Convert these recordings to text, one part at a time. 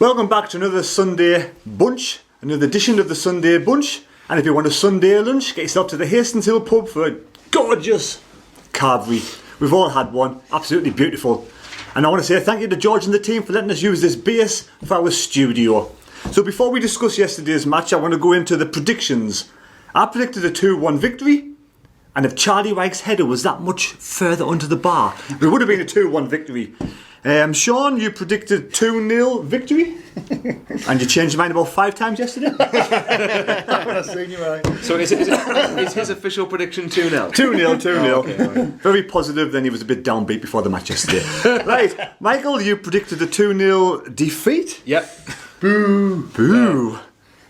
Welcome back to another Sunday bunch, another edition of the Sunday bunch. And if you want a Sunday lunch, get yourself to the Hastings Hill pub for a gorgeous carvery. We've all had one, absolutely beautiful. And I want to say thank you to George and the team for letting us use this base for our studio. So before we discuss yesterday's match, I want to go into the predictions. I predicted a 2-1 victory, and if Charlie Wyke's header was that much further under the bar, it would have been a 2-1 victory. Sean, you predicted 2-0 victory, and you changed your mind about 5 times yesterday. I've seen you right. So is his official prediction 2-0? 2-0. Oh, okay, right. Very positive, then he was a bit downbeat before the match yesterday. Right, Michael, you predicted a 2-0 defeat. Yep. Boo. Boo.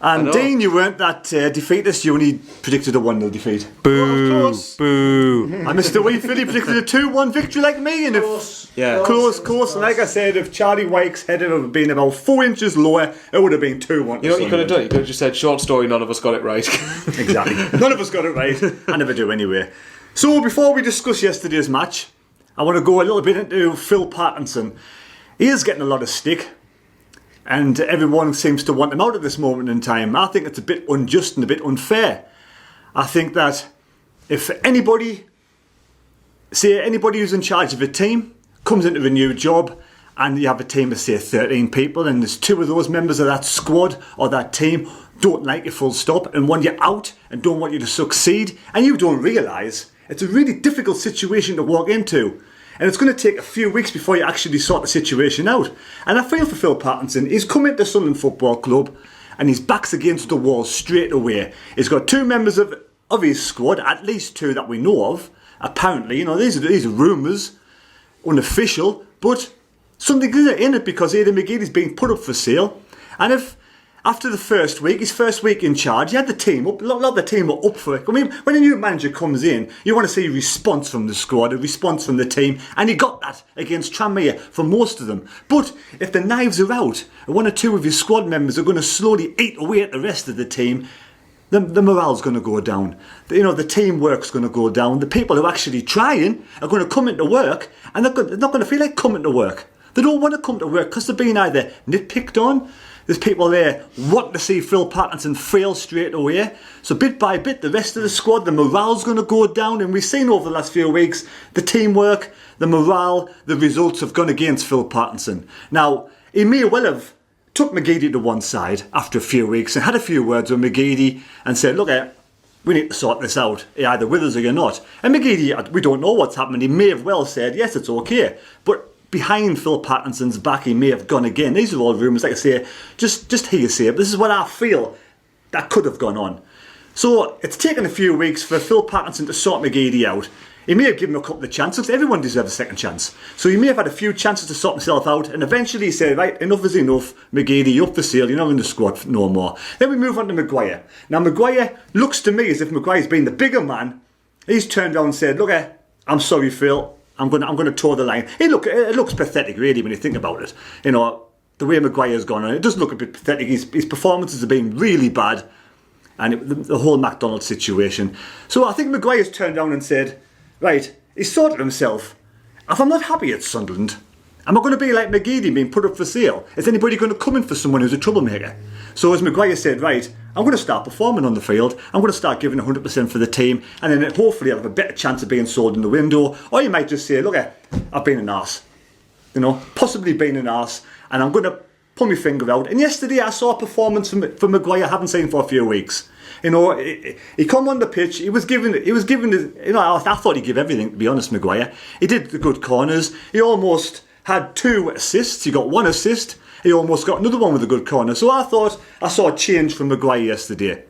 And Dean, you weren't that defeatist, you only predicted a 1-0 defeat. Boo. Boo. And Mr. Wheatfield, he predicted a 2-1 victory like me. And close. And like I said, if Charlie Wyke's header had been about 4 inches lower, it would have been 2-1. You know what you could have done? You could have just said, short story, none of us got it right. Exactly. None of us got it right. I never do anyway. So before we discuss yesterday's match, I want to go a little bit into Phil Parkinson. He is getting a lot of stick, and everyone seems to want him out at this moment in time. I think it's a bit unjust and a bit unfair. I think that if anybody who's in charge of a team comes into a new job and you have a team of say 13 people and there's 2 of those members of that squad or that team don't like you full stop and want you out and don't want you to succeed, and you don't realise, it's a really difficult situation to walk into. And it's going to take a few weeks before you actually sort the situation out. And I feel for Phil Parkinson. He's come into Sunderland Football Club and his back's against the wall straight away. He's got 2 members of his squad, at least 2 that we know of. Apparently, these are rumours, unofficial, but something is in it because Aiden McGeady's being put up for sale. And if after the first week, his first week in charge, he had the team up. A lot of the team were up for it. I mean, when a new manager comes in, you want to see a response from the squad, a response from the team, and he got that against Tranmere for most of them. But if the knives are out, and 1 or 2 of his squad members are going to slowly eat away at the rest of the team, the morale's going to go down. The teamwork's going to go down. The people who are actually trying are going to come into work, and they're not going to feel like coming to work. They don't want to come to work because they're being either nitpicked on. There's people there wanting to see Phil Parkinson fail straight away. So bit by bit, the rest of the squad, the morale's going to go down. And we've seen over the last few weeks, the teamwork, the morale, the results have gone against Phil Parkinson. Now, he may well have took McGeady to one side after a few weeks and had a few words with McGeady and said, look, we need to sort this out. You're either with us or you're not. And McGeady, we don't know what's happening. He may have well said, yes, it's okay. But behind Phil Parkinson's back, he may have gone again. These are all rumours, like I say, just hearsay. But this is what I feel that could have gone on. So it's taken a few weeks for Phil Parkinson to sort McGeady out. He may have given him a couple of chances. Everyone deserves a second chance. So he may have had a few chances to sort himself out, and eventually he said, right, enough is enough. McGeady, you're up for sale. You're not in the squad no more. Then we move on to Maguire. Now Maguire looks to me as if Maguire's been the bigger man. He's turned around and said, look, I'm sorry, Phil. I'm going to toe the line. It looks pathetic, really, when you think about it. The way Maguire's gone on, it does look a bit pathetic. His performances have been really bad, and the whole McDonald situation. So I think Maguire's turned around and said, right, he's sorted himself. If I'm not happy at Sunderland, am I going to be like McGeady being put up for sale? Is anybody going to come in for someone who's a troublemaker? So as Maguire said, right, I'm going to start performing on the field. I'm going to start giving 100% for the team, and then hopefully I'll have a better chance of being sold in the window. Or you might just say, look, I've been an arse. Possibly been an arse, and I'm going to pull my finger out. And yesterday I saw a performance from Maguire I haven't seen for a few weeks. He come on the pitch. He was given. I thought he'd give everything, to be honest. Maguire. He did the good corners. He almost had 2 assists. He got 1 assist. He almost got another one with a good corner. So I thought I saw a change from Maguire yesterday,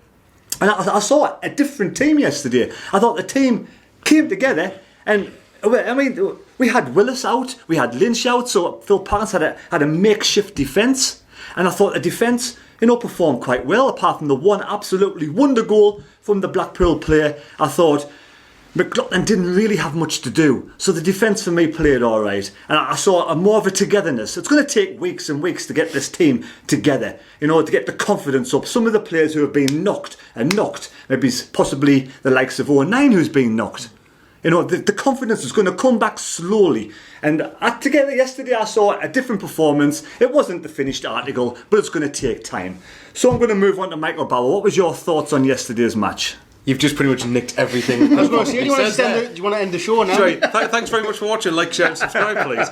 and I saw a different team yesterday. I thought the team came together, and I mean, we had Willis out, we had Lynch out. So Phil Parkinson had a makeshift defence, and I thought the defence, performed quite well, apart from the one absolutely wonder goal from the Blackpool player. I thought McLaughlin didn't really have much to do, so the defence for me played alright, and I saw more of a togetherness. It's going to take weeks and weeks to get this team together, to get the confidence up. Some of the players who have been knocked, maybe possibly the likes of 09 who's been knocked. You know, the confidence is going to come back slowly. And together yesterday I saw a different performance. It wasn't the finished article, but it's going to take time. So I'm going to move on to Michael Bauer. What was your thoughts on yesterday's match? You've just pretty much nicked everything. I was going to say, do you want to end the show now? Sorry, thanks very much for watching. Like, share and subscribe, please.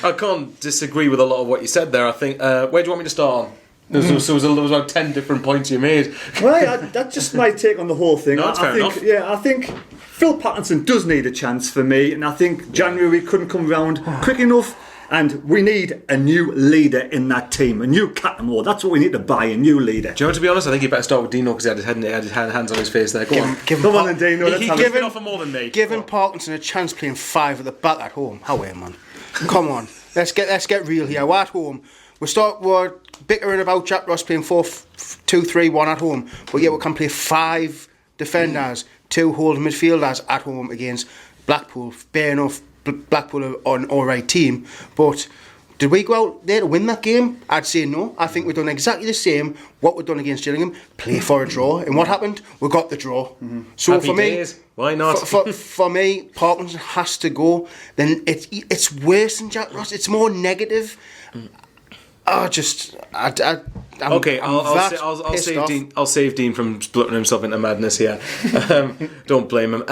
I can't disagree with a lot of what you said there. I think, where do you want me to start on? There was about 10 different points you made. Right, that's just my take on the whole thing. No, that's fair enough. Yeah, I think Phil Pattinson does need a chance for me, and I think January couldn't come round quick enough, and we need a new leader in that team, a new captain. That's what we need to buy, a new leader. Do you know what, to be honest, I think you better start with Dino because he had his hands on his face there. Go on. Come on, Dino. He's giving off more than me. Giving Parkinson a chance playing 5 at the back at home. How are you, man? Come on, let's get real here. We're at home. We're bickering about Jack Ross playing 4-2-3-1 at home, but yet we can play 5 defenders, 2 holding midfielders at home against Blackpool. Fair enough, Blackpool are an alright team, but did we go out there to win that game? I'd say no. I think we've done exactly the same what we've done against Gillingham, play for a draw, and what happened? We got the draw. So Happy for me, days. Why not? For me, Parkinson has to go. Then it's worse than Jack Ross. It's more negative. I'll save Dean from splitting himself into madness here. Don't blame him.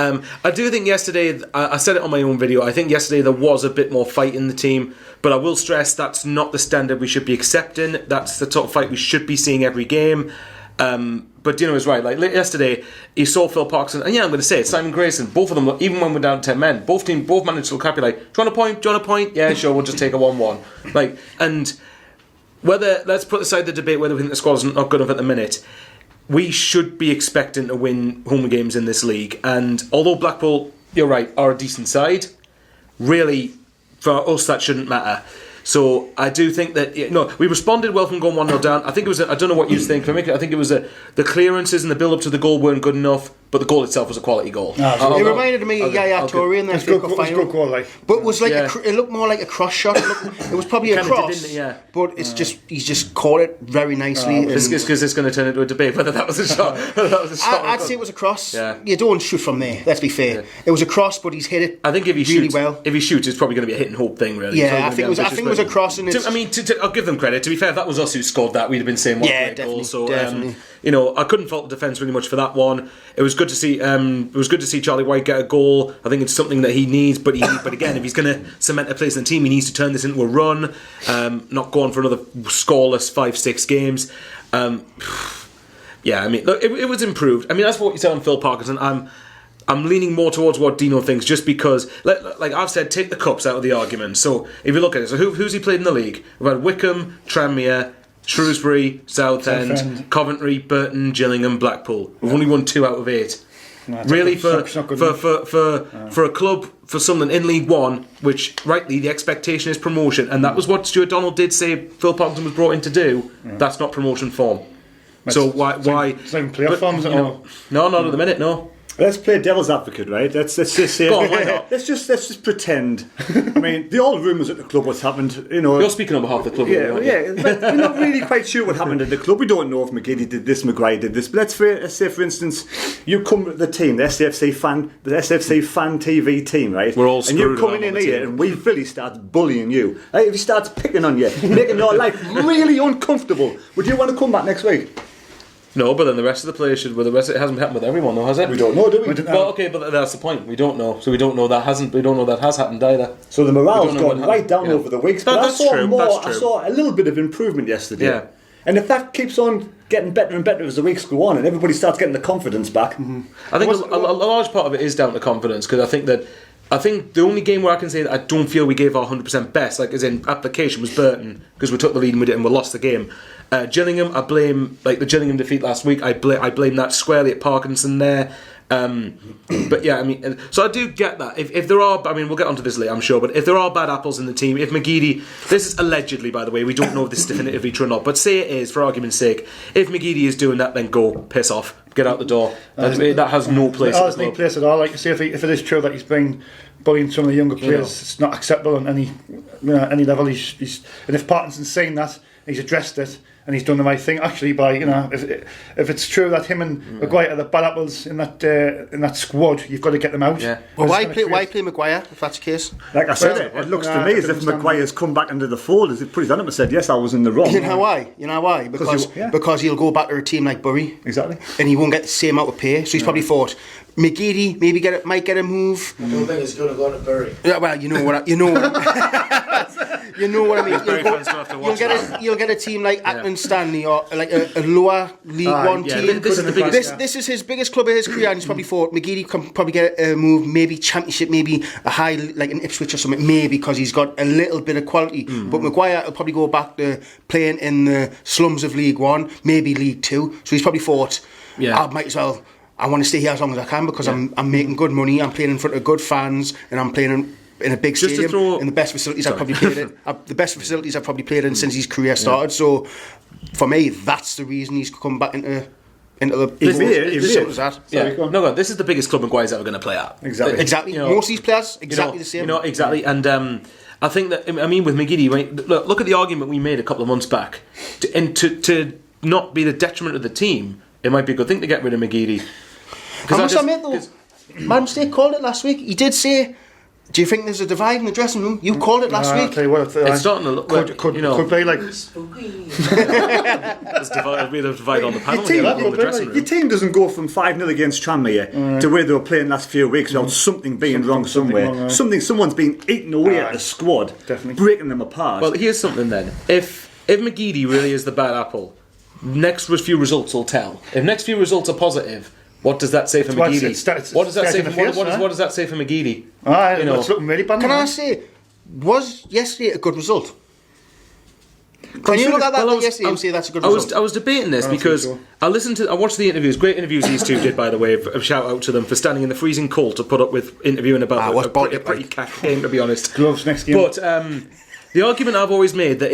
I do think yesterday, I said it on my own video, I think yesterday there was a bit more fight in the team, but I will stress that's not the standard we should be accepting. That's the top fight we should be seeing every game. But Dino was right. Like yesterday, he saw Phil Parkinson, and yeah, I'm going to say it, Simon Grayson. Both of them, even when we're down to 10 men, both managed to look happy. Like, do you want a point? Yeah, sure. We'll just take a 1-1. Like, and let's put aside the debate whether we think the squad's not good enough at the minute. We should be expecting to win home games in this league. And although Blackpool, you're right, are a decent side, really, for us, that shouldn't matter. So I do think that we responded well from going 1-0 down. I think it was I don't know what you think. I think it was the clearances and the build up to the goal weren't good enough, but the goal itself was a quality goal. It reminded me of Yaya Toure in the FA Cup final. Good goal, like. But it was like it looked more like a cross shot. It was probably a cross, but it's he's just caught it very nicely. It's because it's going to turn into a debate whether that was a shot. I'd say it was a cross. Yeah. You don't shoot from there. Let's be fair. Yeah. It was a cross, but he's hit it. I think if he really shoots, well, if he shoots, it's probably going to be a hit and hope thing, really. Yeah, I think it was a cross. And I'll give them credit. To be fair, if that was us who scored that, we'd have been saying what a great goal. So definitely. I couldn't fault the defence really much for that one. It was good to see. It was good to see Charlie White get a goal. I think it's something that he needs. But again, if he's going to cement a place in the team, he needs to turn this into a run. Not go on for another scoreless 5-6 games. Yeah, I mean, look, it was improved. I mean, that's what you said on Phil Parkinson. I'm leaning more towards what Dino thinks, just because, like I've said, take the cups out of the argument. So if you look at it, so who's he played in the league? We've had Wickham, Tranmere, Shrewsbury, Southend, Coventry, Burton, Gillingham, Blackpool. We've only won 2 out of 8. No, really, for a club, for Sunderland in League One, which rightly the expectation is promotion, and that was what Stuart Donald did say Phil Parkinson was brought in to do. That's not promotion form. So why? It's not even playoff form, is it? No, not at the minute. No. Let's play devil's advocate, right? Let's just say, go on, why not? Let's just pretend. I mean, the old rumours at the club, what's happened, You're speaking on behalf of the club. But we're not really quite sure what happened at the club. We don't know if McGeady did this, McGuire did this. But let's say, for instance, you come to the team, the SAFC Fan TV team, right? We're all screwed. And you're coming in here, and Billy starts bullying you. Right? If he starts picking on you, making your life really uncomfortable, would you want to come back next week? No, but then the rest of the players should. Well, the rest it hasn't happened with everyone, though, has it? We don't know, do we? Well, okay, but that's the point. We don't know, so we don't know that hasn't. We don't know that has happened either. So the morale's gone right down over the weeks. But that's true. I saw a little bit of improvement yesterday. Yeah. And if that keeps on getting better and better as the weeks go on, and everybody starts getting the confidence back, I think a large part of it is down to confidence, because I think the only game where I can say that I don't feel we gave our 100% best, like as in application, was Burton, because we took the lead and we lost the game. Gillingham, I blame, like the Gillingham defeat last week, I blame that squarely at Parkinson there. But yeah, I mean, so I do get that. If there are, I mean, we'll get onto this later, I'm sure, but if there are bad apples in the team, if McGeady, this is allegedly, by the way, we don't know if this is definitively true or not, but say it is, for argument's sake, if McGeady is doing that, then go, piss off, get out the door. That has no place. It has no place at all. Like you say, if it is true that he's been bullying some of the younger players, it's not acceptable on any level. He's and if Parkinson's saying that, he's addressed it, and he's done the right thing. Actually, by if it's true that him and Maguire are the bad apples in that squad, you've got to get them out. Yeah. Well, why play Maguire if that's the case? Like I said, it looks to me as if Maguire's come back into the fold. As he put his hand up and said, "Yes, I was in the wrong." You know why? Because he'll go back to a team like Bury, Exactly, and he won't get the same amount of pay. So he's probably thought McGeady might get a move. I don't think he's going to go to Bury. Yeah, well, you know what I mean. You'll get a team like Atman Stanley or like a lower League One team. This is his biggest club of his career, and he's probably thought McGeady can probably get a move, maybe Championship, maybe a high like an Ipswich or something, maybe because he's got a little bit of quality. But Maguire will probably go back to playing in the slums of League One, maybe League Two. So he's probably thought, I might as well. I want to stay here as long as I can because I'm making good money. I'm playing in front of good fans, and I'm playing in a big stadium in the best facilities I've probably played in. The best facilities I've probably played in since his career started. So, for me, that's the reason he's come back into the. As simple as that. This is the biggest club Maguire's ever going to play at. Exactly. Most of these players the same. Exactly. And I think that with McGeady, look at the argument we made a couple of months back, to not be the detriment of the team. It might be a good thing to get rid of McGeady. I must admit though, Madam State called it last week. He did say, do you think there's a divide in the dressing room? You called it last week. I'll tell you what, it's starting to look could be like spooky. There's a divide on the panel. Your team doesn't go from 5-0 against Tranmere to where they were playing last few weeks without something being wrong somewhere. Someone's been eating away at the squad, breaking them apart. Well, here's something then. If McGeady really is the bad apple, next few results will tell. If next few results are positive, what does that say for McGeady? What does that say for McGeady? It's looking really bad. Can I say, was yesterday a good result? Can you look at that yesterday and say that's a good result? I was debating this because I watched the interviews, great interviews these two did, by the way. A shout out to them for standing in the freezing cold to put up with interviewing about a pretty cack game, to be honest. Gloves next game. But the argument I've always made that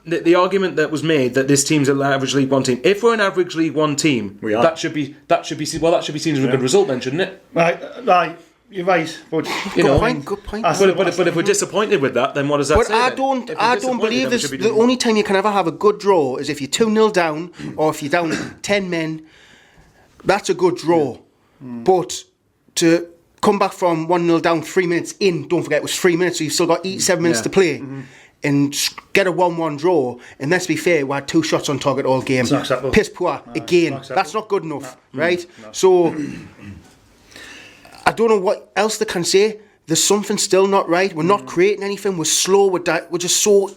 the argument that was made that this team's an average League One team. If we're an average League One team, that should be seen as a good result, then, shouldn't it? Right. You're right, but good point. But if we're disappointed with that, then what does that say? I don't believe this. The only time you can ever have a good draw is if you're 2-0 down, or if you're down 10 men. That's a good draw. But to come back from 1-0 down 3 minutes in, don't forget it was 3 minutes, so you've still got 7 minutes to play. And get a 1-1 draw, and let's be fair, we had 2 shots on target all game. Piss poor again. That's not good enough, right? So I don't know what else they can say. There's something still not right. We're not creating anything. We're slow. We're just so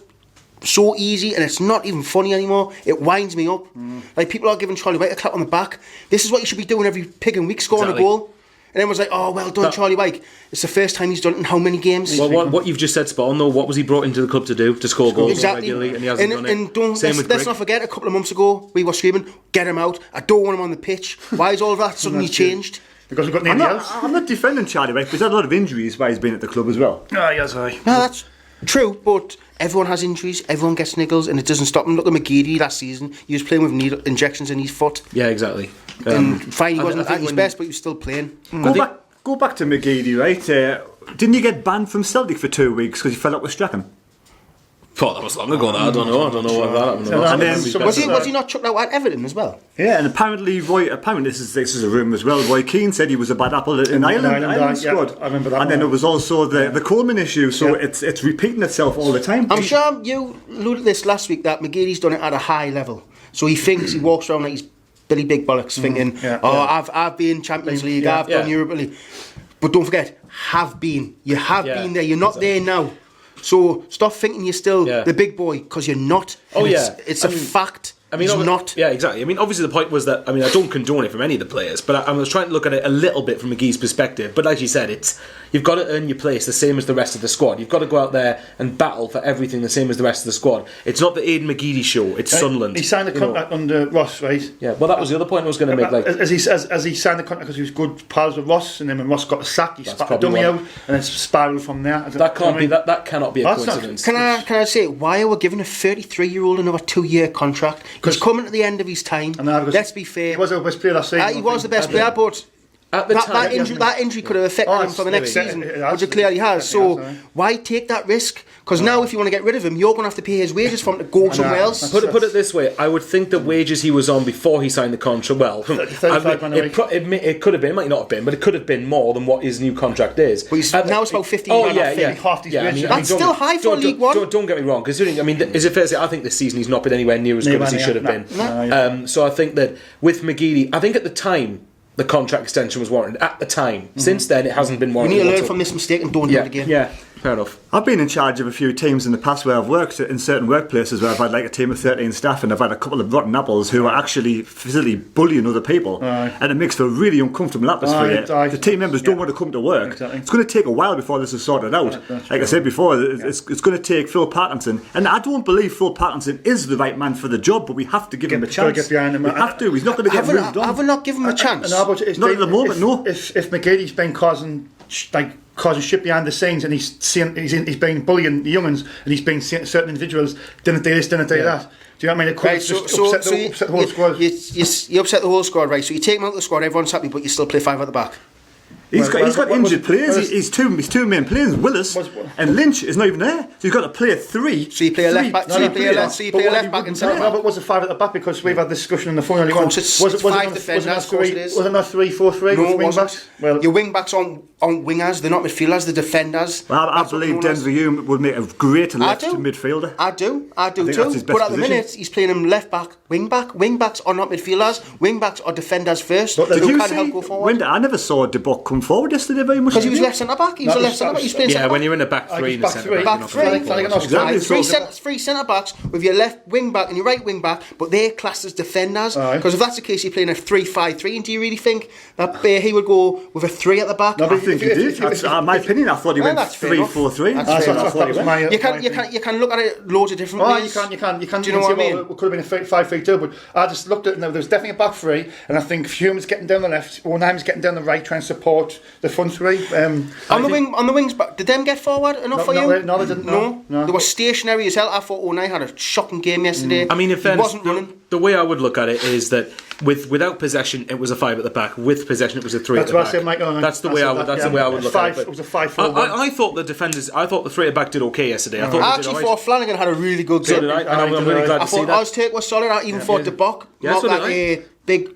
easy, and it's not even funny anymore. It winds me up. Like, people are giving Charlie White a clap on the back. This is what you should be doing every pig and week, scoring a goal. And everyone's like, oh, well done, Charlie White. It's the first time he's done it in how many games? Well, what you've just said, spot on, though. What was he brought into the club to do? To score goals regularly, and he hasn't done it. And let's not forget, a couple of months ago, we were screaming, get him out. I don't want him on the pitch. Why is all that suddenly changed? Because we've got nobody else. I'm not defending Charlie White, but he's had a lot of injuries while he's been at the club as well. Yes, No, that's true, but everyone has injuries, everyone gets niggles, and it doesn't stop them. Look at McGeady last season. He was playing with needle injections in his foot. Yeah, exactly. And fine, he wasn't at his best, but he was still playing. Go back to McGeady, right? Didn't you get banned from Celtic for 2 weeks because you fell out with Strachan? That was long ago now. I don't know what that happened. Was he not chucked out at Everton as well? Yeah, and apparently this is a rumour as well. Roy Keane said he was a bad apple in Ireland squad. I remember that. And then there was also the Coleman issue, so it's repeating itself all the time. I'm sure you alluded to this last week that McGeady's done it at a high level, so he thinks he walks around like he's Billy Big Bollocks, thinking, I've been Champions League, I've done Europa League. But don't forget, you have been there. You're not there now. So stop thinking you're still the big boy, because you're not. It's a fact. It's not. Yeah, exactly. I mean, obviously the point was that, I don't condone it from any of the players, but I was trying to look at it a little bit from McGee's perspective. But like you said, you've got to earn your place the same as the rest of the squad. You've got to go out there and battle for everything the same as the rest of the squad. It's not the Aiden McGeady show, it's Sunderland. He signed a contract under Ross, right? Yeah, well, that was the other point I was going to make. As he signed the contract because he was good pals with Ross, and then when Ross got a sack, he spat a dummy out, and then spiraled from there. That cannot be a coincidence. Can I say, why are we giving a 33-year-old another 2-year contract? He's coming to the end of his time. Let's be fair. He was the best player last season. He was the best player, but At the time, that injury could have affected him for the next season, which it clearly has. So why take that risk? Because now, if you want to get rid of him, you're going to have to pay his wages for him to go somewhere else. Put it this way: I would think the wages he was on before he signed the contract. Well, it could have been. It might not have been, but it could have been more than what his new contract is. But now it's about 15. That's still high for League One. Don't get me wrong. Considering, I mean, is it fair to say I think this season he's not been anywhere near as good as he should have been. So I think that with McGeady, I think at the time, the contract extension was warranted at the time. Since then, it hasn't been warranted. We need to learn from this mistake and don't do it again. Yeah, fair enough. I've been in charge of a few teams in the past where I've worked in certain workplaces where I've had like a team of 13 staff and I've had a couple of rotten apples who are actually physically bullying other people, and it makes for a really uncomfortable atmosphere. The team members don't want to come to work. Exactly. It's going to take a while before this is sorted out. Like I said before, it's going to take Phil Parkinson, and I don't believe Phil Parkinson is the right man for the job, but we have to give him a chance. Get behind him. We have to. He's not going to get moved on. Have we not given him a chance? Not at the moment, no. If McGeady's been causing shit behind the scenes and he's been bullying the young'uns and he's been saying to certain individuals, didn't do this, didn't do that. Do you know what I mean? It could upset the whole squad. You upset the whole squad, right? So you take him out of the squad, everyone's happy, but you still play 5 at the back. He's got injured players. His two main players, Willis and Lynch, is not even there. So he's got to play a 3. So you play a left back. So you play a left back and centre back. But was it 5 at the back? Because we've had this discussion on the phone. Of course, it's 5 defenders. Of course it is. Was it not 3-4-3? No, it wasn't. Well, your wing backs aren't wingers. They're not midfielders. They're defenders. Well, I believe Denver Hume would make a great left midfielder. I do too. But at the minute, he's playing him left back, wing back. Wing backs are not midfielders. Wing backs are defenders first. Did you see? I never saw De Bock come forward yesterday very much. Because he was left centre back. He was a left centre back. He's playing centre back. When you're in a back 3 in the centre back. Back 3. Three centre backs with your left wing back and your right wing back, but they're classed as defenders. Because if that's the case, you're playing a 3-5-3. And do you really think that he would go with a 3 at the back? No, I think he did. That's my opinion. I thought he went 3-4-3. You can look at it loads of different ways. You can. Do you know what I mean? It could have been a 5-3-2, but I just looked at it. There's definitely a back 3, and I think Hume's getting down the left, Onheim's getting down the right, trying to support the front 3. On the wings back, did them get forward enough for you? No, they didn't. No. They were stationary as hell. I thought Onheim had a shocking game yesterday. I mean, in fairness, wasn't running. The way I would look at it is that without possession, it was a 5 at the back. With possession, it was a 3 at the back. That's the way I would look at it. It was a 5-4. I thought the defenders, I thought the 3 at the back did okay yesterday. I thought Flanagan had a really good game. I'm really glad to see that. I thought Ozturk was solid. I even thought De Bock knocked that big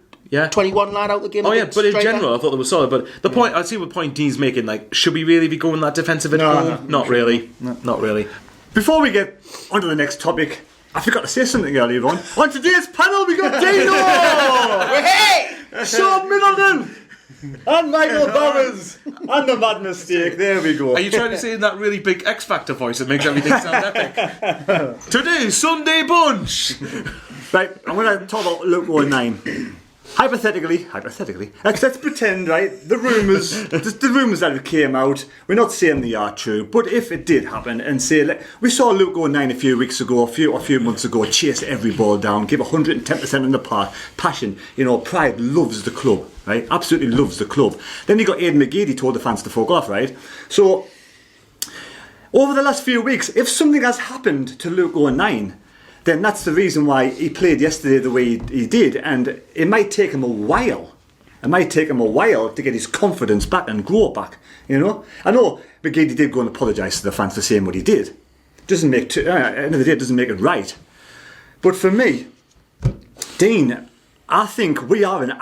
21 lad out the game. But in general, I thought they were solid. But the point, I see what point Dean's making. Like, should we really be going that defensive at home? Not really. Not really. Before we get on to the next topic, I forgot to say something earlier on. On today's panel, we got Dino! Hey! Sean Middleton! And Michael Bowers! And the Mad Mistake. There we go. Are you trying to say in that really big X Factor voice that makes everything sound epic? Today's Sunday Bunch! Right, I'm going to talk about Luke 9. Hypothetically, let's pretend, right, the rumours that came out, we're not saying they are true, but if it did happen, and say, we saw Luke 9 a few weeks ago, a few months ago, chase every ball down, give 110% in the passion, pride, loves the club, right, absolutely loves the club. Then you got Aiden McGeady told the fans to fuck off, right, so, over the last few weeks, if something has happened to Luke 9, then that's the reason why he played yesterday the way he did, and it might take him a while. It might take him a while to get his confidence back and grow back. I know McGeady did go and apologise to the fans for saying what he did. Doesn't make at the end of the day, it doesn't make it right. But for me, Dean, I think we are an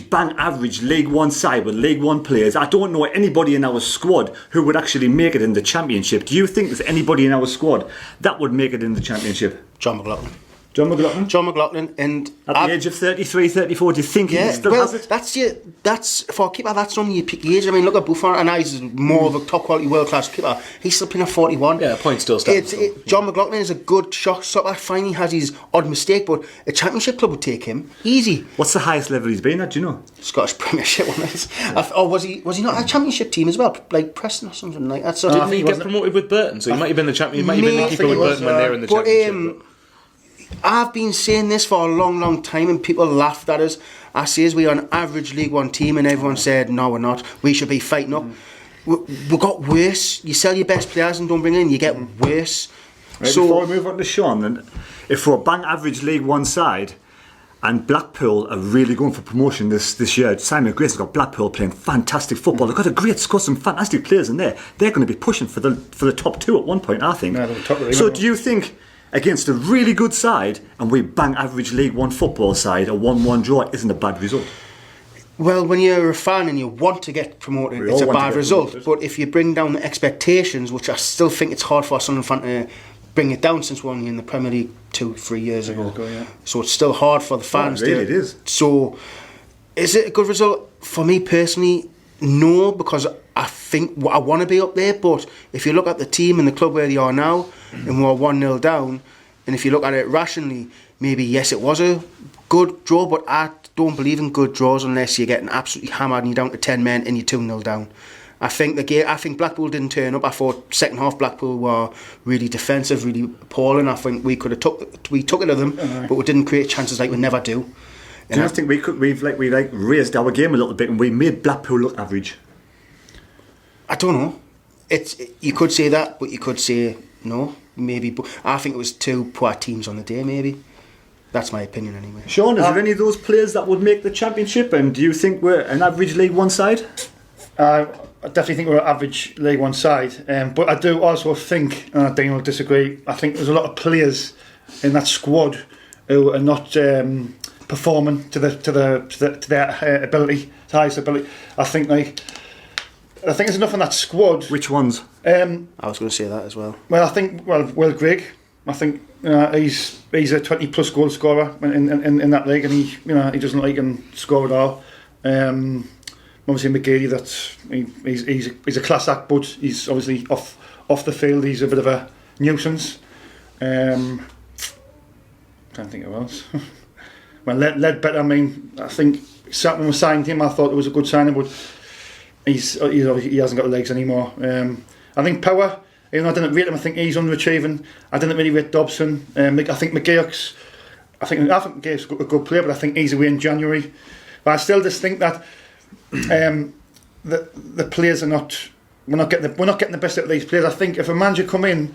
bang average League One side with League One players. I don't know anybody in our squad who would actually make it in the Championship. Do you think there's anybody in our squad that would make it in the Championship? John McLaughlin. John McLaughlin, and at the age of 33, 34, do you think he still has it? That's for a keeper. That's only your peak age. I mean, look at Buffon, and he's more of a top quality world class keeper. He's still playing at 41. Yeah, point still stands. John McLaughlin is a good shot stopper. Fine, he has his odd mistake, but a Championship club would take him easy. What's the highest level he's been at? Do you know? Scottish Premiership one is. Or was he not a Championship team as well, like Preston or something like that? So didn't he get promoted with Burton? So he might have been the champion. He might have been the keeper with Burton when they were in the Championship. I've been saying this for a long, long time, and people laughed at us. I says we are an average League One team, and everyone said, no, we're not. We should be fighting up. We got worse. You sell your best players and don't bring in, you get worse. Right, so before we move on to Sean, then, if we're a bang average League One side, And Blackpool are really going for promotion this year. Simon Grace has got Blackpool playing fantastic football. They've got a great squad, some fantastic players in there. They're going to be pushing for the top 2 at one point, I think. So do you think against a really good side and we bang average League One football side, a 1-1 draw isn't a bad result? Well, when you're a fan and you want to get promoted, it's a bad result. But if you bring down the expectations, which I still think it's hard for a Sunderland fan to bring it down since we're only in the Premier League 2-3 years ago. So it's still hard for the fans. Really, it is. So is it a good result? For me personally, no, because I think I want to be up there. But if you look at the team and the club where they are now, and we're 1-0 down, and if you look at it rationally, maybe yes, it was a good draw, but I don't believe in good draws unless you're getting absolutely hammered and you're down to 10 men and you're 2-0 down. I think Blackpool didn't turn up. I thought second half Blackpool were really defensive, really appalling. I think we could have took it to them, but we didn't create chances like we never do. Do you think we've raised our game a little bit and we made Blackpool look average? I don't know. You could say that, but you could say no, maybe. But I think it was 2 poor teams on the day, maybe. That's my opinion anyway. Sean, is there any of those players that would make the championship? And do you think we're an average League One side? I definitely think we're an average League One side, but I do also think, and Dean will disagree, I think there's a lot of players in that squad who are not performing to their ability, to highest ability. I think there's enough in that squad. Which ones? I was going to say that as well. Well, I think Will Grigg. I think he's a 20+ goal scorer in that league, and he doesn't like him score at all. Obviously McGeady, he's a class act, but he's obviously off the field. He's a bit of a nuisance. Can't think of else. Well, Ledbetter. I mean, I think when we signed him, I thought it was a good signing, but he hasn't got the legs anymore. I think Power. Even though I didn't rate him, I think he's underachieving. I didn't really rate Dobson. I think McGeoch's. I think McGeoch's a good player, but I think he's away in January. But I still just think that the players are not. We're not getting the best out of these players. I think if a manager come in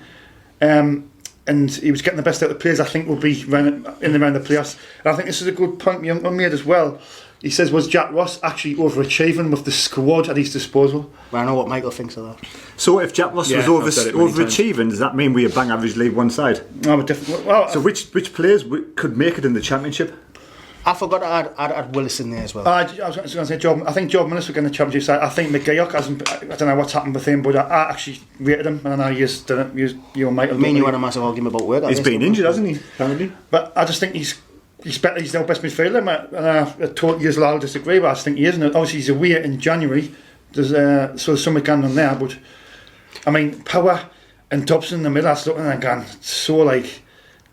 and he was getting the best out of the players, I think we'll be in the round of the playoffs. And I think this is a good point young made as well. He says, was Jack Ross actually overachieving with the squad at his disposal? Well, I know what Michael thinks of that. So if Jack Ross was overachieving, does that mean we are bang average League One side? No, but definitely. Well, so which players could make it in the Championship? I forgot to add Willis in there as well. I was going to say Job. I think Job Millis will get in the Championship side. I think McGeoch hasn't. I don't know what's happened with him, but I actually rated him, and I know you and Michael. Me and you had a massive argument about work. He's been injured, hasn't he? Apparently. But I just think he's better. He's now best midfielder, and I totally I'll disagree, but I just think he isn't. Obviously, he's away in January. There's something going on there, but I mean, Power and Dobson in the middle. I was looking and going, so like.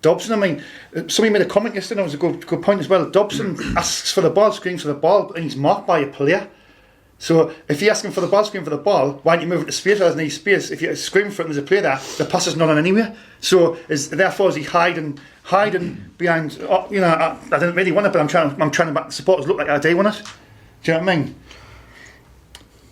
Dobson, I mean, somebody made a comment yesterday, it was a good point as well. Dobson asks for the ball, screams for the ball, and he's marked by a player. So if you're asking for the ball, screaming for the ball, why don't you move it to space rather than space? If you're screaming for it and there's a player there, the pass is not on anywhere. So therefore is he hiding behind? I didn't really want it, but I'm trying to make the supporters look like I do want it. Do you know what I mean?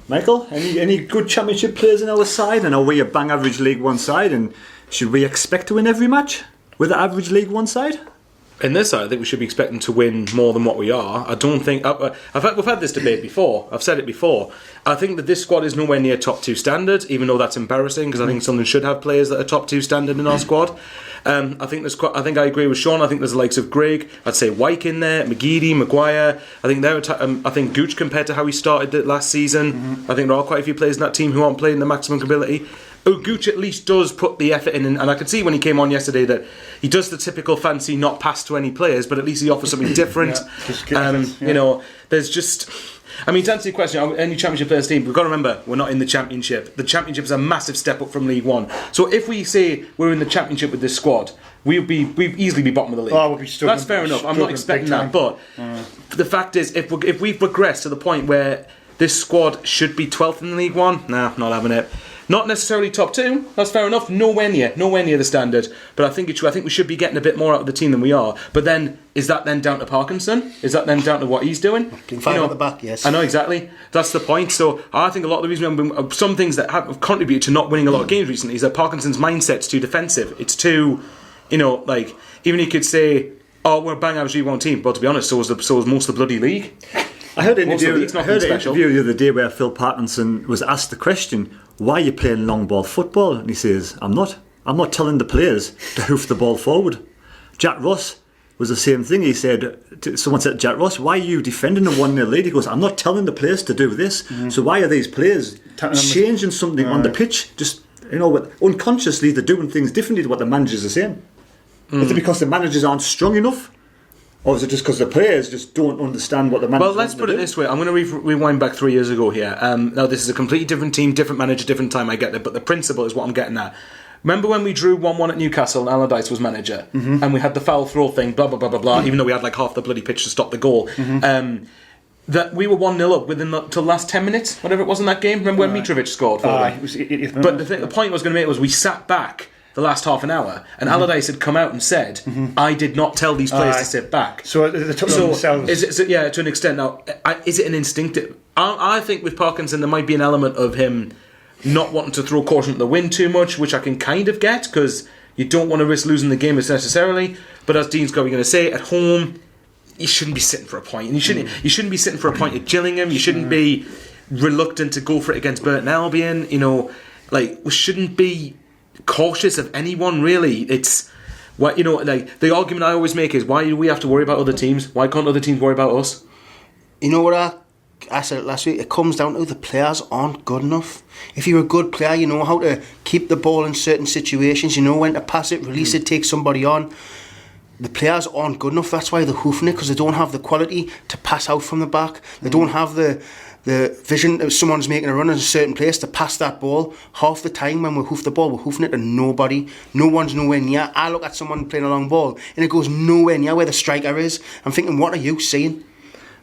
Michael, any good Championship players in our side? And are we a bang average League One side? And should we expect to win every match with the average League One side? In this side, I think we should be expecting to win more than what we are. I don't think... we've had this debate before. I've said it before. I think that this squad is nowhere near top 2 standard, even though that's embarrassing, because I think Sunderland should have players that are top 2 standard in our squad. I think I agree with Sean. I think there's the likes of Grigg. I'd say Wyke in there, McGeady, Maguire. I think Gooch compared to how he started it last season. I think there are quite a few players in that team who aren't playing the maximum ability. Gooch at least does put the effort in, and I could see when he came on yesterday that he does the typical fancy not pass to any players, but at least he offers something different. There's just... I mean, to answer your question, any Championship players team, we've got to remember, we're not in the Championship. The Championship is a massive step up from League One. So if we say we're in the Championship with this squad, we'd easily be bottom of the league. Oh, we'll be struggling. That's fair enough. I'm not expecting that, but the fact is, if we've progressed to the point where this squad should be 12th in League One, not having it. Not necessarily top 2, that's fair enough, nowhere near the standard. But I think we should be getting a bit more out of the team than we are. But then, is that then down to Parkinson? Is that then down to what he's doing? Five at the back, yes. I know, exactly. That's the point. So I think a lot of the reason, some things that have contributed to not winning a lot of games recently is that Parkinson's mindset's too defensive. It's too, even you could say, Oh, we're a bang average League One team, but to be honest, so was most of the bloody league. I heard an interview special. The other day where Phil Parkinson was asked the question, why are you playing long ball football? And he says, I'm not telling the players to hoof the ball forward. Jack Ross was the same thing. He said, someone said, Jack Ross, why are you defending a 1-0 lead? He goes, I'm not telling the players to do this. So why are these players changing something on the pitch? Just, unconsciously they're doing things differently to what the managers are saying. Is it because the managers aren't strong enough? Or is it just because the players just don't understand what the managers? Well, let's put it this way. I'm going to rewind back 3 years ago here. Now, this is a completely different team, different manager, different time, I get that. But the principle is what I'm getting at. Remember when we drew 1-1 at Newcastle and Allardyce was manager? And we had the foul throw thing, blah, blah, blah, blah, blah, even though we had like half the bloody pitch to stop the goal. That we were 1-0 up within till the last 10 minutes, whatever it was in that game. Remember when Mitrovic scored for them? But the point I was going to make was we sat back the last half an hour, and Allardyce had come out and said, I did not tell these players to sit back. So they took themselves. Is it, to an extent. Now, is it an instinctive? I think with Parkinson there might be an element of him not wanting to throw caution to the wind too much, which I can kind of get, because you don't want to risk losing the game necessarily. But as Dean's probably going to say, at home, you shouldn't be sitting for a point. And you shouldn't be sitting for a point at Gillingham. You shouldn't be reluctant to go for it against Burton Albion. We shouldn't be cautious of anyone, really. It's what the argument I always make is, why do we have to worry about other teams? Why can't other teams worry about us? You know what I said it last week, it comes down to the players aren't good enough. If you're a good player, you know how to keep the ball in certain situations, you know when to pass it, release it, take somebody on. The players aren't good enough. That's why they're hoofing it, because they don't have the quality to pass out from the back. They don't have the vision of someone's making a run in a certain place to pass that ball. Half the time when we hoof the ball, we're hoofing it to nobody. No one's nowhere near. I look at someone playing a long ball and it goes nowhere near where the striker is. I'm thinking, what are you seeing?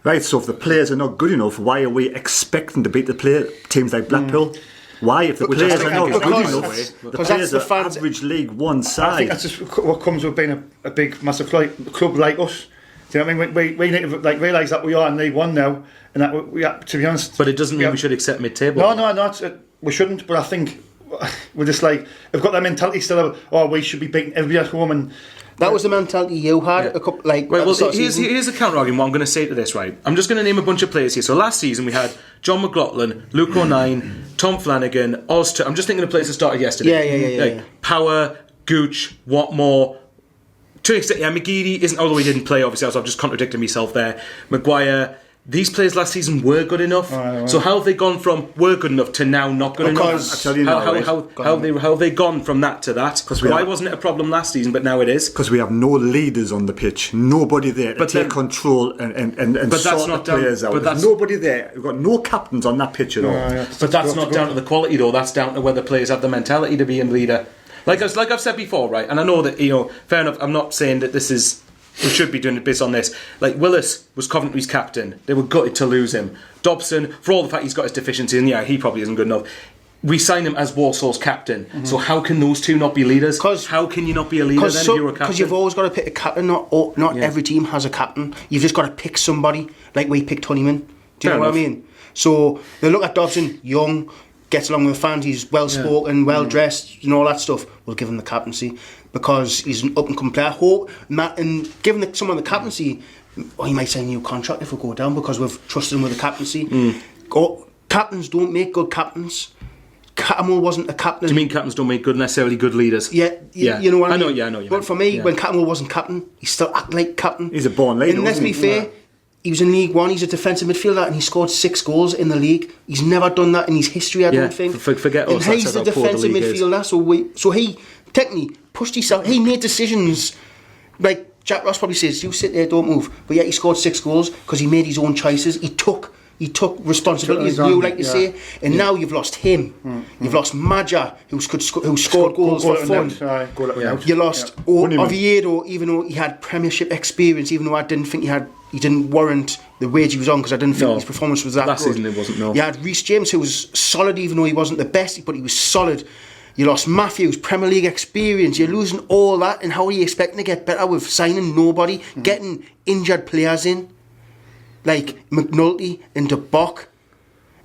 Right, so if the players are not good enough, why are we expecting to beat the teams like Blackpool? Why, if the players are not good enough, the players are average League One side? I think that's just what comes with being a big, massive club like us. Do you know what I mean? We need to realise that we are in League One now, and that we have, to be honest. But it doesn't mean we should accept mid-table. No, we shouldn't. But I think we're just we've got that mentality still of, we should be beating everybody at home. And that was the mentality you had a couple here's a counter argument. What I'm going to say to this, right? I'm just going to name a bunch of players here. So last season we had John McLaughlin, Luke O'Nien, Tom Flanagan, Oz. I'm just thinking of players that started yesterday. Yeah. Power, Gooch, Watmore. To an extent, McGeady isn't, although he didn't play, obviously, so I've just contradicted myself there. Maguire. These players last season were good enough. Right. So how have they gone from were good enough to now not good enough? I tell you now, how have they gone from that to that? Why wasn't it a problem last season, but now it is? Because we have no leaders on the pitch, nobody there to take control and sort the players out. There's nobody there. We've got no captains on that pitch at all. But that's not down to the quality, though. That's down to whether players have the mentality to be a leader. Like I've said before, right? And I know that fair enough. I'm not saying that this is. We should be doing it based on this. Like, Willis was Coventry's captain. They were gutted to lose him. Dobson, for all the fact he's got his deficiencies, and he probably isn't good enough, we signed him as Warsaw's captain. So how can those two not be leaders? How can you not be a leader then if you're a captain? Because you've always got to pick a captain. Not every team has a captain. You've just got to pick somebody, like we picked Honeyman. Do you know what I mean? So they look at Dobson, young, gets along with the fans, he's well spoken, well dressed, and all that stuff. We'll give him the captaincy because he's an up and coming player. And giving someone the captaincy, he might sign a new contract if we go down because we've trusted him with the captaincy. Captains don't make good captains. Cattermole wasn't a captain. Do you mean captains don't make necessarily good leaders? Yeah. You know what I mean? I know. But for me, when Cattermole wasn't captain, he still acted like captain. He's a born leader. And let's be fair. He was in League One, he's a defensive midfielder and he scored 6 goals in the league. He's never done that in his history, I don't think. Forget us. And he's the defensive midfielder, so he technically pushed himself. He made decisions. Like Jack Ross probably says, you sit there, don't move. But yet he scored 6 goals because he made his own choices. He took responsibility, as you like to say. And now you've lost him. You've lost Maja, who scored goals for fun. You lost Oviedo, even though he had Premiership experience, even though I didn't think he didn't warrant the wage he was on because I didn't think his performance was that good. Last season it wasn't, no. You had Reece James, who was solid even though he wasn't the best, but he was solid. You lost Matthews, Premier League experience. You're losing all that, and how are you expecting to get better with signing nobody, getting injured players in, like McNulty and De Bock,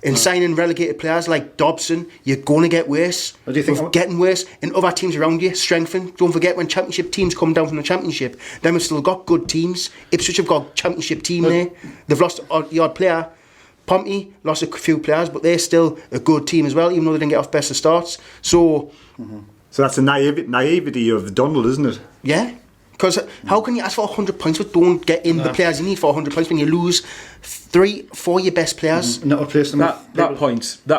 In signing relegated players like Dobson, you're going to get worse. What do you think? We're getting worse. And other teams around you strengthen. Don't forget, when Championship teams come down from the Championship, them have still got good teams. Ipswich have got a Championship team there. They've lost the odd player. Pompey lost a few players, but they're still a good team as well, even though they didn't get off best of starts. So that's the naivety of Donald, isn't it? yeah. Because how can you ask for 100 points but don't get in the players you need for 100 points when you lose 3-4 your best players? Not replace them. That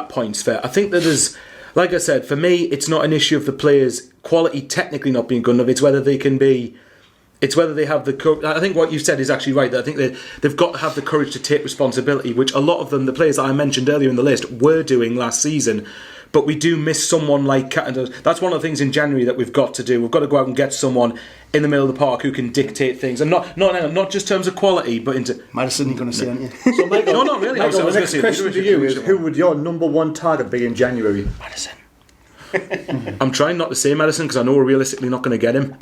point's fair. I think that is, like I said, for me, it's not an issue of the players' quality technically not being good enough. It's whether they can be. It's whether they have the courage. I think what you said is actually right. I think they've got to have the courage to take responsibility, which a lot of them, the players that I mentioned earlier in the list, were doing last season. But we do miss someone like Cattendale. That's one of the things in January that we've got to do. We've got to go out and get someone in the middle of the park who can dictate things, and not just terms of quality, but into Madison, you're going to say, aren't you? So Michael, no, not really. Michael, the next question to you is: who would your number one target be in January? Madison. I'm trying not to say Madison because I know we're realistically not going to get him.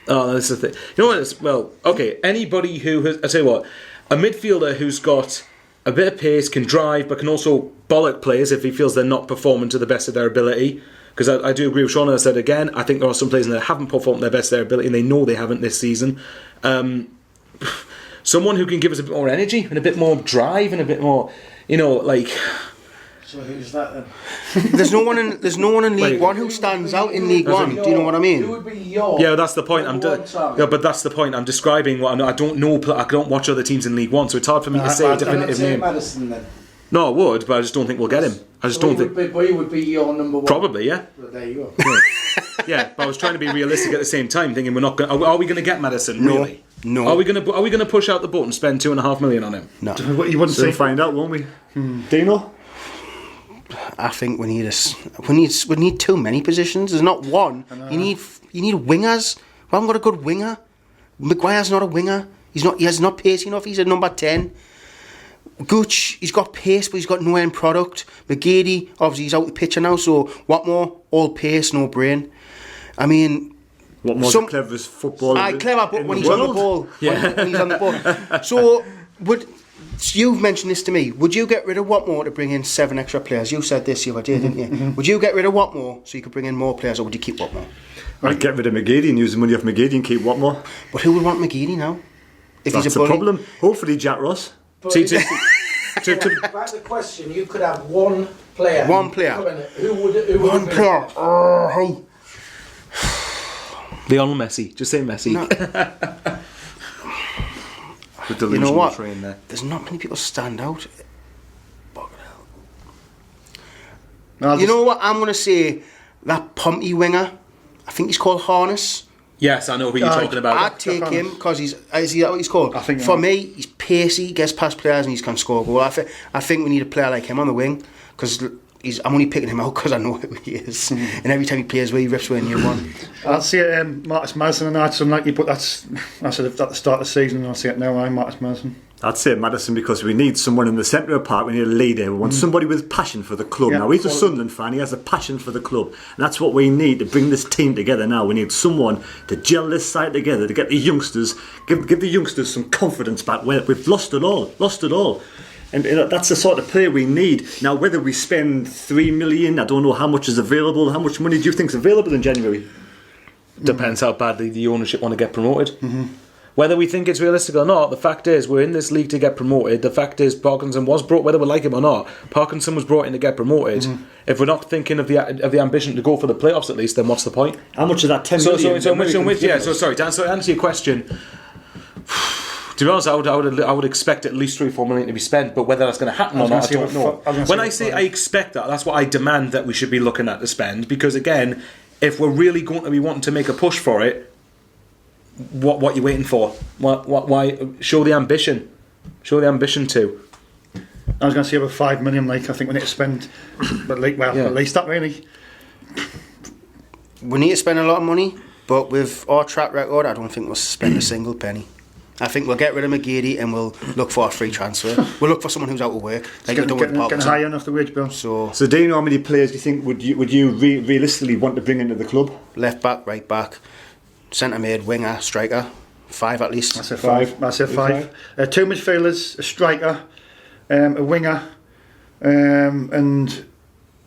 That's the thing. You know what? Well, okay. Anybody who has, I tell you what, a midfielder who's got a bit of pace, can drive, but can also bollock players if he feels they're not performing to the best of their ability. Because I do agree with Sean, and I said again, I think there are some players that haven't performed to their best of their ability, and they know they haven't this season. Someone who can give us a bit more energy and a bit more drive and a bit more, like. So who's that then? There's no one in League One who stands out in League One. Do you know what I mean? Who would be your? Yeah, that's the point. But that's the point. I'm describing what I don't know. I don't watch other teams in League One, so it's hard for me to say a definitive name. Madison then. No, I would, but I just don't think we'll get him. I just don't think. But he would be your number one. Probably, yeah. Well, there you go. Yeah, but I was trying to be realistic at the same time, thinking we're not. Are we going to get Madison? Really? No. Are we going to push out the boat and spend $2.5 million on him? No. You wouldn't say. Find out, won't we? Dino. I think we need too many positions. There's not one. You need wingers. We haven't got a good winger. Maguire's not a winger. He's not pacey enough. He's a number 10. Gooch, he's got pace, but he's got no end product. McGeady, obviously he's out the picture now. So what more? All pace, no brain. I mean, what more? The cleverest footballer. Clever, but when he's on the ball, when he's on the ball. So you've mentioned this to me. Would you get rid of Watmore to bring in 7 extra players? You said this the other day, didn't you? Mm-hmm. Would you get rid of Watmore so you could bring in more players, or would you keep Watmore? I'd get rid of McGeady and use the money off McGeady and keep Watmore. But who would want McGeady now? If That's he's a bully? problem. Hopefully Jack Ross. Back to the question, you could have one player. One player. Who would One player. Hey. Lionel Messi. Just say Messi. No. You know what? There's not many people stand out. You know what? I'm going to say that Pompey winger. I think he's called Harness. Yes, I know who you're talking about. I'd take him because is he that what he's called? For me, he's pacey, gets past players, and he can score a goal. I think we need a player like him on the wing because I'm only picking him out because I know who he is. And every time he plays, he rips away a new one. I'll say Marcus Madison and that's unlikely, but I said at the start of the season, and I'll say it now. I'm Marcus Madison. I'd say Madison because we need someone in the centre of the park. We need a leader. We want somebody with passion for the club. Yeah, now he's a Sunderland fan. He has a passion for the club, and that's what we need to bring this team together. Now we need someone to gel this side together to get the youngsters, give the youngsters some confidence back. We've lost it all, and that's the sort of player we need. Now whether we spend $3 million, I don't know how much is available. How much money do you think is available in January? Depends how badly the ownership want to get promoted. Whether we think it's realistic or not, the fact is we're in this league to get promoted. The fact is Parkinson was brought, whether we like him or not, Parkinson was brought in to get promoted. If we're not thinking of the ambition to go for the playoffs at least, then what's the point? How much of that 10 million? To answer your question, to be honest, I would expect at least $3-4 million to be spent, but whether that's going to happen or not, I don't know. When I say I expect that, that's what I demand that we should be looking at to spend, because again, if we're really going to be wanting to make a push for it, what are you waiting for? Why show the ambition? Show the ambition too. I was going to say about $5 million. I think we need to spend, at least that really. We need to spend a lot of money, but with our track record, I don't think we'll spend a single penny. I think we'll get rid of McGeady and we'll look for a free transfer. We'll look for someone who's out of work. Getting high enough the wage bill. So do you know how many players do you think would you realistically want to bring into the club? Left back, right back, centre mid, winger, striker. 5 at least. I said 5. 2 midfielders, a striker, a winger, and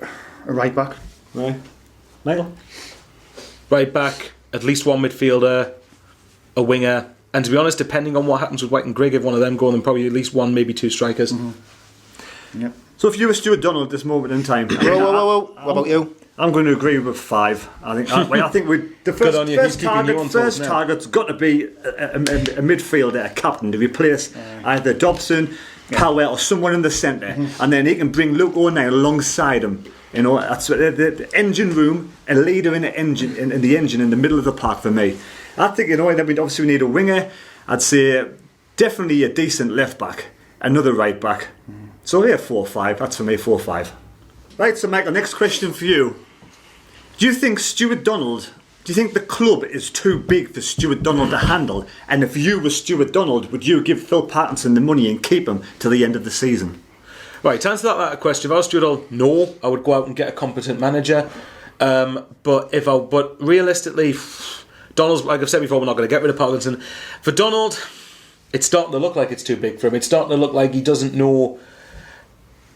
a right back. Right. Michael? Right back, at least one midfielder, a winger, and to be honest, depending on what happens with White and Grigg, if one of them go, then probably at least one, maybe two strikers. Yep. So if you were Stuart Donald at this moment in time, Whoa. What about you? I'm going to agree with 5. I think the Good on you. He's keeping you on toes now. target's got to be a midfielder, a captain, to replace either Dobson, Powell, or someone in the centre, and then he can bring Luke O'Neill alongside him. You know, that's the engine room, a leader in the engine in the middle of the park for me. I think, you know, then we obviously need a winger. I'd say definitely a decent left back, another right back. So yeah, 4-5. That's for me, 4-5. Right, so Michael, next question for you. Do you think the club is too big for Stuart Donald to handle? And if you were Stuart Donald, would you give Phil Parkinson the money and keep him till the end of the season? Right, to answer that question, if I was Stuart Donald, no, I would go out and get a competent manager. But realistically, Donald's, like I've said before, we're not going to get rid of Parkinson. For Donald, it's starting to look like it's too big for him. It's starting to look like he doesn't know.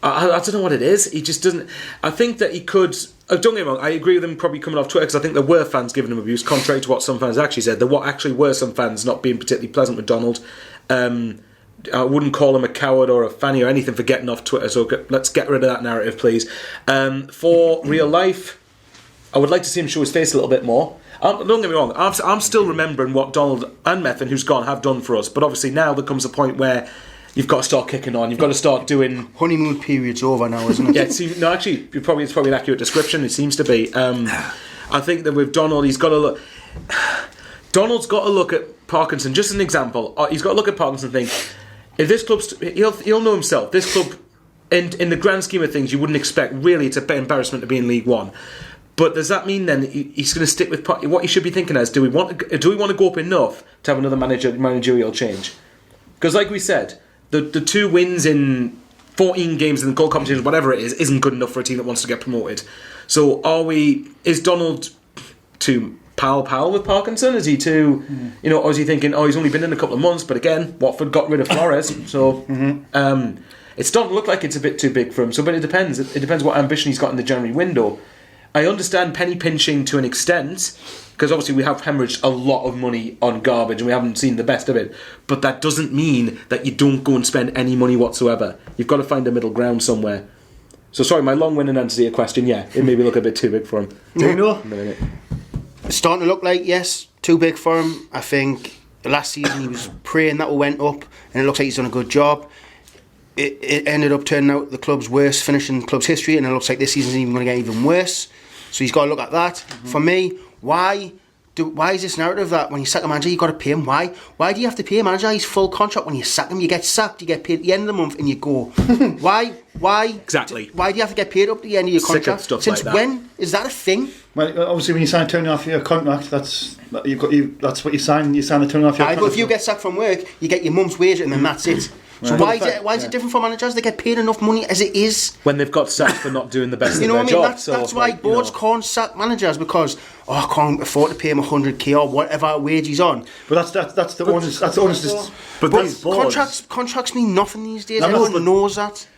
I don't know what it is. He just doesn't. I think that he could. Don't get me wrong. I agree with him probably coming off Twitter because I think there were fans giving him abuse, contrary to what some fans actually said. There actually were some fans not being particularly pleasant with Donald. I wouldn't call him a coward or a fanny or anything for getting off Twitter. So let's get rid of that narrative, please. For real life, I would like to see him show his face a little bit more. Don't get me wrong. I'm still remembering what Donald and Methven, who's gone, have done for us. But obviously now there comes a point where you've got to start kicking on. You've got to start doing. Honeymoon period's over now, isn't it? Yeah. Actually, it's probably an accurate description. It seems to be. I think that with Donald, he's got to look. Donald's got to look at Parkinson. Just as an example, he's got to look at Parkinson and think, if this club's, he'll know himself. This club, in the grand scheme of things, you wouldn't expect. Really, it's an embarrassment to be in League One. But does that mean then he's going to stick with what he should be thinking as? Do we want to go up enough to have another managerial change? Because, like we said, the 2 wins in 14 games in the goal competition, whatever it is, isn't good enough for a team that wants to get promoted. So, is Donald too pal with Parkinson? Is he too, or is he thinking, he's only been in a couple of months? But again, Watford got rid of Flores, so it's starting to look like it's a bit too big for him. So, but it depends. It depends what ambition he's got in the January window. I understand penny pinching to an extent, because obviously we have hemorrhaged a lot of money on garbage and we haven't seen the best of it. But that doesn't mean that you don't go and spend any money whatsoever. You've got to find a middle ground somewhere. So sorry, my long-winded answer to your question, yeah, it made me look a bit too big for him. Do you know? It's starting to look like, yes, too big for him. I think last season he was praying that we went up, and it looks like he's done a good job. It ended up turning out the club's worst finish in the club's history, and it looks like this season's even going to get even worse. So he's got to look at that. For me, why is this narrative that when you sack a manager you've got to pay him? Why do you have to pay a manager his full contract? When you sack him, you get sacked, you get paid at the end of the month and you go. Why Exactly. Why do you have to get paid up at the end of your contract? Sick of stuff Since like that. when is that a thing? Well, obviously when you sign a turning off your contract, that's what you sign. You sign a turning off your contract. But if you get sacked from work, you get your month's wage and then that's it. So why is it different for managers? They get paid enough money as it is. When they've got sacked for not doing the best you know of their what I mean? job. That's why boards can't sack managers, because I can't afford to pay him 100k or whatever wage he's on. But that's the honest. That's the honest. But contracts mean nothing these days. Everyone knows that.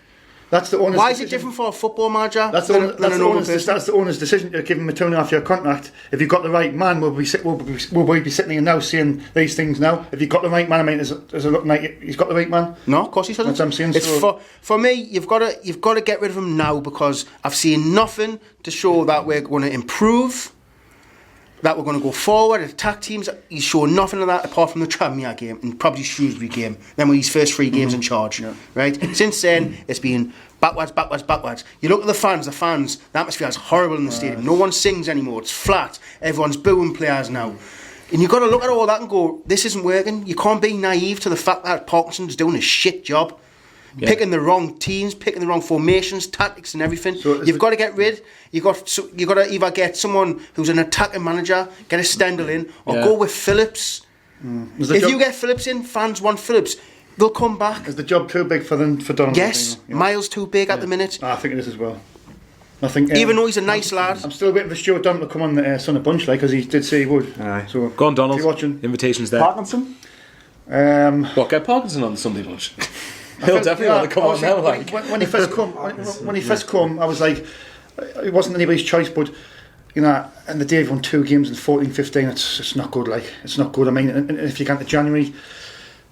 That's the honest. Why is it different for a football manager? That's the owner's decision to give him a turning off your contract. If you've got the right man, will we be sitting here now saying these things now? If you've got the right man, I mean, is it looking like he's got the right man? No, of course he hasn't. That's what I'm saying. It's for me, you've got to get rid of him now, because I've seen nothing to show that we're going to improve, that we're going to go forward, attack teams. He's shown nothing of that apart from the Tranmere game and probably Shrewsbury game. Then with his first 3 games in charge, right? Since then, it's been backwards. You look at the fans, the atmosphere is horrible in the stadium. No one sings anymore. It's flat. Everyone's booing players now. And you've got to look at all that and go, this isn't working. You can't be naive to the fact that Parkinson's doing a shit job. Yeah. Picking the wrong teams, picking the wrong formations, tactics and everything. So you've got to get rid. You've got to either get someone who's an attacking manager, get a Stendhal in, or go with Phillips. If you get Phillips in, fans want Phillips. They'll come back. Is the job too big for Donald? Yes, Miles too big at the minute. I think it is as well. I think even though he's a nice lad, I'm still waiting for Stuart Donald to come on the Son of Bunch, because he did say he would. Aye. So go on, Donald. If you're watching, invitations there. Parkinson. Get Parkinson on the Sunday Bunch. He'll definitely want to come on now. Like when he first come, I was like, it wasn't anybody's choice, but you know, and the day he won 2 games in 14-15, it's not good. Like it's not good. I mean, and if you get to January,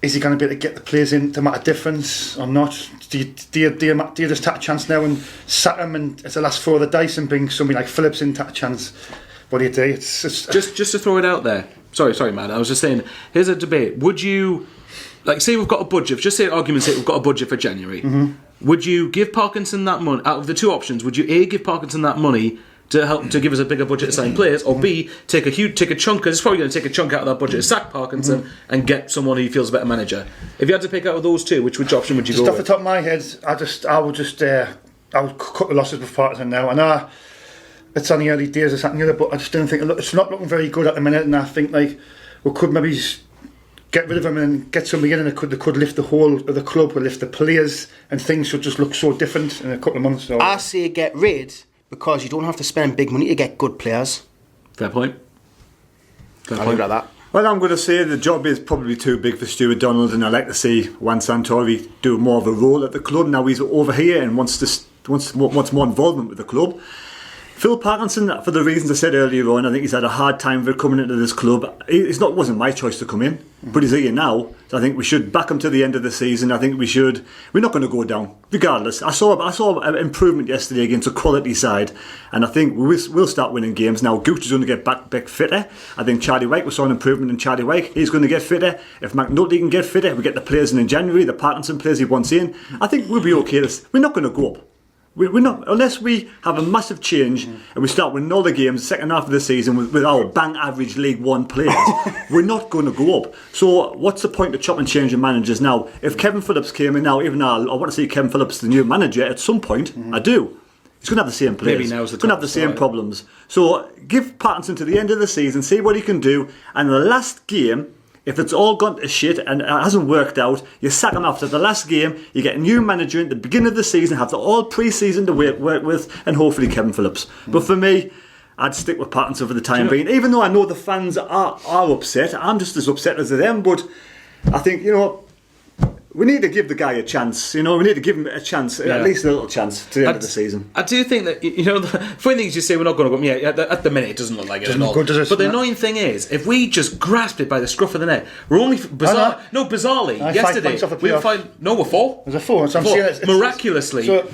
is he going to be able to get the players in to make a difference or not? Do you just take a chance now and sack him and it's the last 4 of the dice and bring somebody like Phillips in, take a chance? What do you do? It's just to throw it out there. Sorry, man. I was just saying. Here's a debate. Would you, like, say we've got a budget? Just say, argument's sake, we've got a budget for January. Would you give Parkinson that money? Out of the 2 options, would you A, give Parkinson that money to help to give us a bigger budget to sign players, or B, take a chunk? Because it's probably going to take a chunk out of that budget to sack Parkinson and get someone who feels a better manager. If you had to pick out of those 2, which option would you go with? Off the top of my head, I would cut the losses with Parkinson now. I know it's on the early days or something, but I just don't think it's not looking very good at the minute. And I think like we could maybe get rid of him and get somebody in, and they could lift the whole of the club, or lift the players, and things should just look so different in a couple of months. So. I say get rid, because you don't have to spend big money to get good players. Fair point. I'll leave it at that. Well, I'm going to say the job is probably too big for Stuart Donald, and I'd like to see Juan Santori do more of a role at the club. Now he's over here and wants more involvement with the club. Phil Parkinson, for the reasons I said earlier on, I think he's had a hard time for coming into this club. It wasn't my choice to come in, but he's here now. So I think we should back him to the end of the season. I think we're not going to go down, regardless. I saw an improvement yesterday against a quality side, and I think we'll start winning games. Now, Gooch is going to get back fitter. I think Charlie White, we saw an improvement in Charlie White. He's going to get fitter. If McNulty can get fitter, we get the players in January, the Parkinson players he wants in. I think we'll be okay. We're not going to go up. We're not, unless we have a massive change and we start winning all the games second half of the season with our bang average League One players. We're not going to go up. So what's the point of chopping and changing managers now? If Kevin Phillips came in now, even though I want to see Kevin Phillips the new manager at some point, I do. He's going to have the same players. Maybe now's the He's going to have the same problems. So give Parkinson to the end of the season, see what he can do, and the last game, if it's all gone to shit and it hasn't worked out, you sack him after the last game, you get a new manager at the beginning of the season, have the all pre-season to work with, and hopefully Kevin Phillips. But for me, I'd stick with Parkinson for the time being. Even though I know the fans are upset, I'm just as upset as them, but I think, we need to give the guy a chance. We need to give him a chance, at least a little chance, to the end of the season. I do think that, the funny thing is you say we're not going to go. Yeah, at the minute it doesn't look like it at all. But the annoying thing is, if we just grasped it by the scruff of the neck, we're only bizarrely yesterday we're 4. There's a 4. So Miraculously, if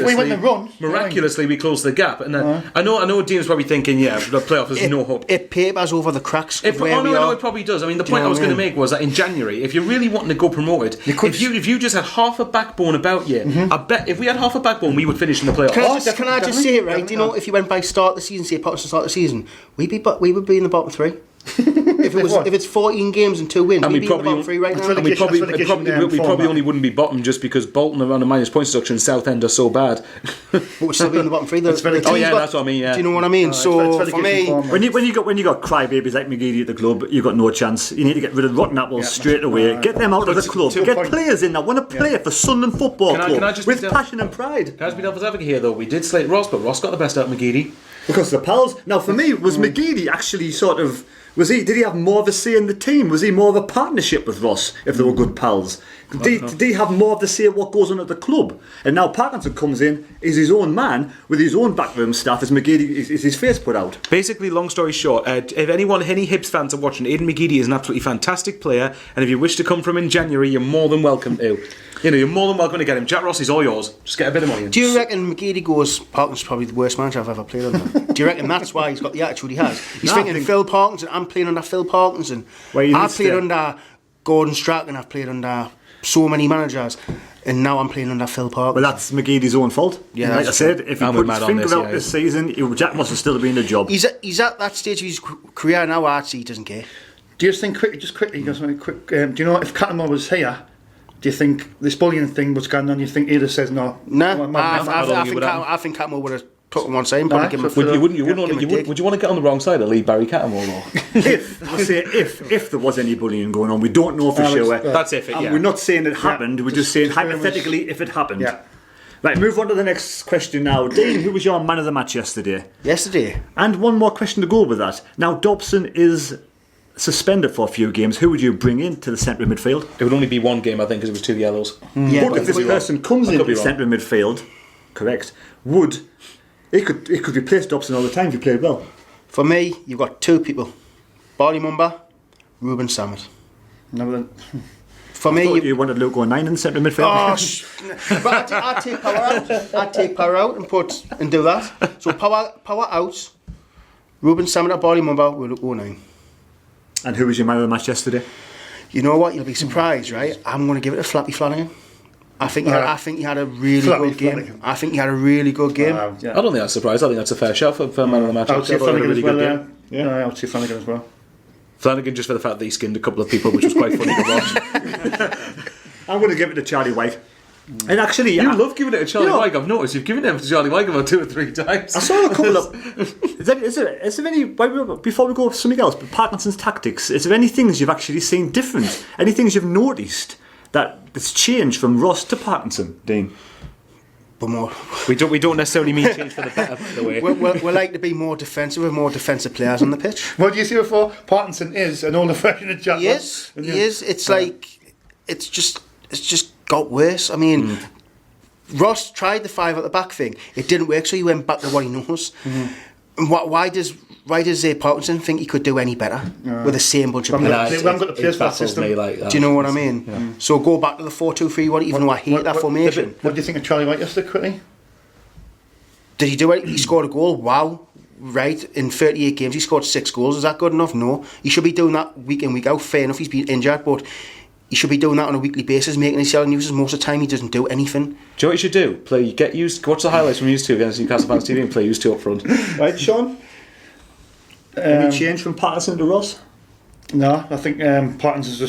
we went the run, we closed the gap. And I know Dean's probably thinking, the playoff is no hope. It papers over the cracks. It probably does. I mean, the point I was going to make was that in January, if you're really wanting to go promoted, if you just had half a backbone about you, I bet if we had half a backbone, we would finish in the playoffs. Can I just say it, right? If you went by start the season, say Potter's start the season, we would be in the bottom 3. if it's 14 games and 2 wins, we'd be in the bottom 3 right now. And we probably only wouldn't be bottom just because Bolton are on a minus point structure and Southend are so bad. But we'd still be in the bottom 3. That's what I mean. Yeah. Do you know what I mean? So for me, when you got crybabies like McGeady at the club, you've got no chance. You need to get rid of rotten apples straight away. Get them out of the club. Get players in that want to play for Sunderland Football Club with passion and pride. Can I just be devil's advocate here though? We did slate Ross, but Ross got the best out of McGeady because of the pals. Now for me, was McGeady actually sort of? Did he have more of a say in the team? Was he more of a partnership with Ross if they were good pals? Did he have more of the say what goes on at the club? And now Parkinson comes in, is his own man with his own backroom staff as McGeady is his face put out. Basically, long story short, if any Hibs fans are watching, Aiden McGeady is an absolutely fantastic player, and if you wish to come from in January, you're more than welcome to. You're more than welcome to get him. Jack Ross is all yours. Just get a bit of money in. Do you reckon McGeady goes, Parkinson's probably the worst manager I've ever played under? Do you reckon that's why he's got the attitude he has? He's thinking Phil Parkinson, I'm playing under Phil Parkinson. I've played under Gordon Strachan, I've played under so many managers, and now I'm playing under Phil Parkinson. Well, that's McGeady's own fault. Yeah, like I said, if he put his finger out this season, Jack must have still been in the job. He's at that stage of his career now, I'd say he doesn't care. Do you think quickly, do you know if Cattermole was here, do you think this bullying thing was going on? You think Ada says no? No, I think Cattermole would have put him on side and probably give him a would you want to get on the wrong side of Lee Barry Cattermole? if there was any bullying going on, we don't know for sure. That's if it. We're not saying it happened. We're just saying hypothetically if it happened. Yeah. Right, move on to the next question now. Dean, who was your man of the match yesterday? Yesterday. And one more question to go with that. Now, Dobson is suspended for a few games, who would you bring into the centre of midfield? It would only be one game, I think, because it was 2 yellows. Yeah, But if this person comes into the centre of midfield, correct, he could replace Dobson all the time if he played well. For me, you've got 2 people. Barley Mumba, Ruben Sammet. No, then. For me, you wanted Luke 9 in the centre of midfield. But I'd take Power out. I'd take Power out and do that. So Power out, Ruben Sammet at Barley Mumba will Luke 9. And who was your man of the match yesterday? You know what? You'll be surprised, right? I'm going to give it to Flappy Flanagan. I think he had a really good game. Flanagan. I think he had a really good game. I don't think that's a surprise. I think that's a fair shout for man of the match. I would say Flanagan as well. Yeah. I would say Flanagan as well. Flanagan, just for the fact that he skinned a couple of people, which was quite funny to watch. I'm going to give it to Charlie White. And actually, You love giving it to Charlie Wyke. I've noticed you've given it to Charlie Wyke about 2 or 3 times. I saw a couple of. Is there any? Before we go to something else, but Parkinson's tactics. Is there any things you've actually seen different? Any things you've noticed that's changed from Ross to Parkinson, Dean? But more. We don't necessarily mean change for the better, by the way. We like to be more defensive with more defensive players on the pitch. What do you see before? Parkinson is an older version of Jack. He is. It's like it's just got worse. I mean, Ross tried the 5 at the back thing. It didn't work, so he went back to what he knows. And why does Parkinson think he could do any better with the same bunch of players? We haven't got the players for that system. Like that. Do you know what I mean? Yeah. So go back to the 4-2-3-1, even though I hate that formation. What do you think of Charlie White yesterday, quickly? Did he do it? He scored a goal. Wow. Right. In 38 games, he scored 6 goals. Is that good enough? No. He should be doing that week in, week out. Fair enough, he's been injured, but he should be doing that on a weekly basis, making his selling uses. Most of the time, he doesn't do anything. Do you know what you should do? Watch the highlights from used to against Newcastle Fans TV and play used to up front. Right, Sean? Any change from Parkinson to Ross? No, I think Parkinson's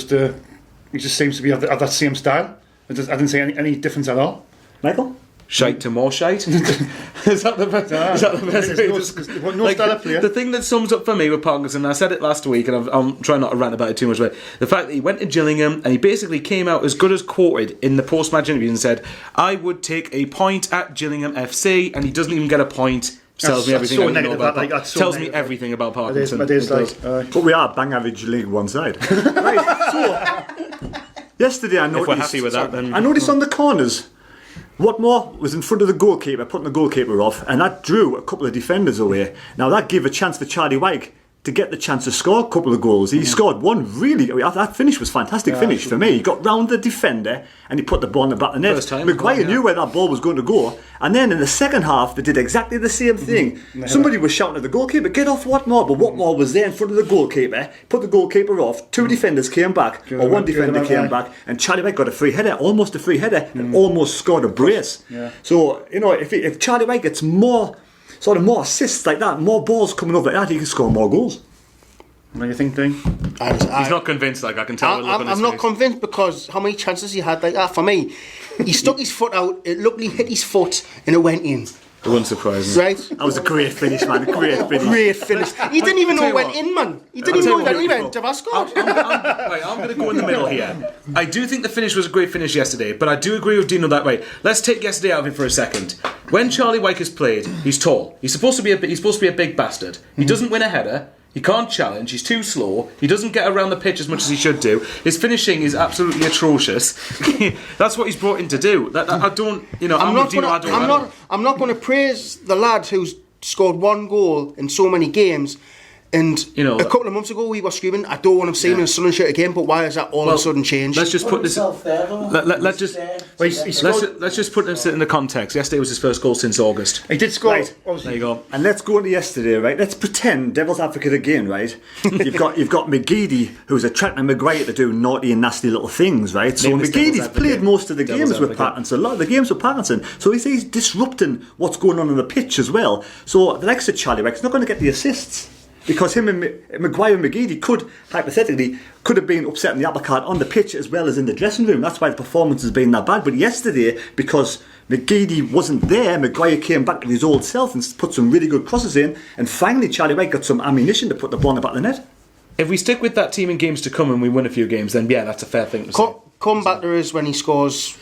he just seems to be of that same style. I didn't see any difference at all. Michael? Shite to more shite. Is that the best? Is that the best way? No style of player. The thing that sums up for me with Parkinson, and I said it last week, and I'm trying not to rant about it too much, but the fact that he went to Gillingham and he basically came out as good as quoted in the post-match interview and said, "I would take a point at Gillingham FC," and he doesn't even get a point. Tells me everything I know about Parkinson. Tells me everything about Parkinson. But we are bang average League One side. Right, so yesterday I noticed. If we're happy with that, then I noticed on the corners, Watmore was in front of the goalkeeper, putting the goalkeeper off, and that drew a couple of defenders away. Now that gave a chance for Charlie Wyke to get the chance to score a couple of goals. He scored one really. That finish was fantastic finish for me. He got round the defender and he put the ball in the back of the net. Maguire knew where that ball was going to go, and then in the second half they did exactly the same thing. Somebody was shouting at the goalkeeper, "Get off Watmore!" But Watmore was there in front of the goalkeeper, put the goalkeeper off. 2 defenders came back, or 1 defender came back, and Charlie Wyke got a free header, almost a free header, and almost scored a brace. So if Charlie Wyke gets more assists like that, more balls coming up like that, he can score more goals. What do you think, Dean? He's not convinced, like I can tell. I'm not convinced because how many chances he had like that? For me, he stuck his foot out, it luckily hit his foot and it went in. It wouldn't surprise me. Right? That was a great finish, man. Great finish. He didn't even know it went in, man. He didn't even know that he went. Have I scored? I'm going to go in the middle here. I do think the finish was a great finish yesterday, but I do agree with Dino that way. Let's take yesterday out of it for a second. When Charlie Wyke has played, he's tall. He's supposed to be a big bastard. He doesn't win a header. He can't challenge, he's too slow, he doesn't get around the pitch as much as he should do. His finishing is absolutely atrocious. That's what he's brought in to do. I'm not going to praise the lad who's scored 1 goal in so many games. And a couple of months ago we were screaming, I don't want him seeing in a Sunderland shirt again, but why has that all of a sudden changed? Let's just put this. Let's just put this in the context. Yesterday was his first goal since August. He did score. Right. There you go. And let's go into yesterday, right? Let's pretend devil's advocate again, right? You've got McGeady, who's attracting Maguire to do naughty and nasty little things, right? So McGeady's played most of the games with Parkinson, a lot of the games with Parkinson. So he's disrupting what's going on the pitch as well. So the likes of Charlie Wyke's not going to get the assists. Because him and Maguire and McGeady could have been upsetting the apple cart on the pitch as well as in the dressing room. That's why the performance has been that bad. But yesterday, because McGeady wasn't there, Maguire came back to his old self and put some really good crosses in. And finally, Charlie Wyke got some ammunition to put the ball in the back of the net. If we stick with that team in games to come and we win a few games, then yeah, that's a fair thing to say. Come back to us when he scores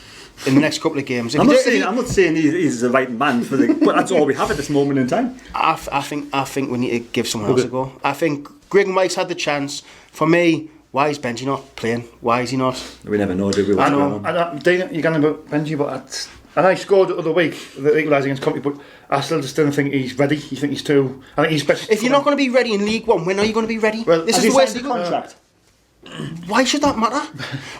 in the next couple of games. I'm not saying he's the right man for the. But that's all we have at this moment in time. I think we need to give someone else a go. I think Greg Mike's had the chance. For me, why is Benji not playing? Why is he not? We never know, do we? I know. Dana, you're going about Benji, but and I scored the other week, the equaliser against Coventry, but I still just don't think he's ready. You think he's too? I think he's best. If you're not going to be ready in League One, when are you going to be ready? Well, this is the worst contract. Why should that matter?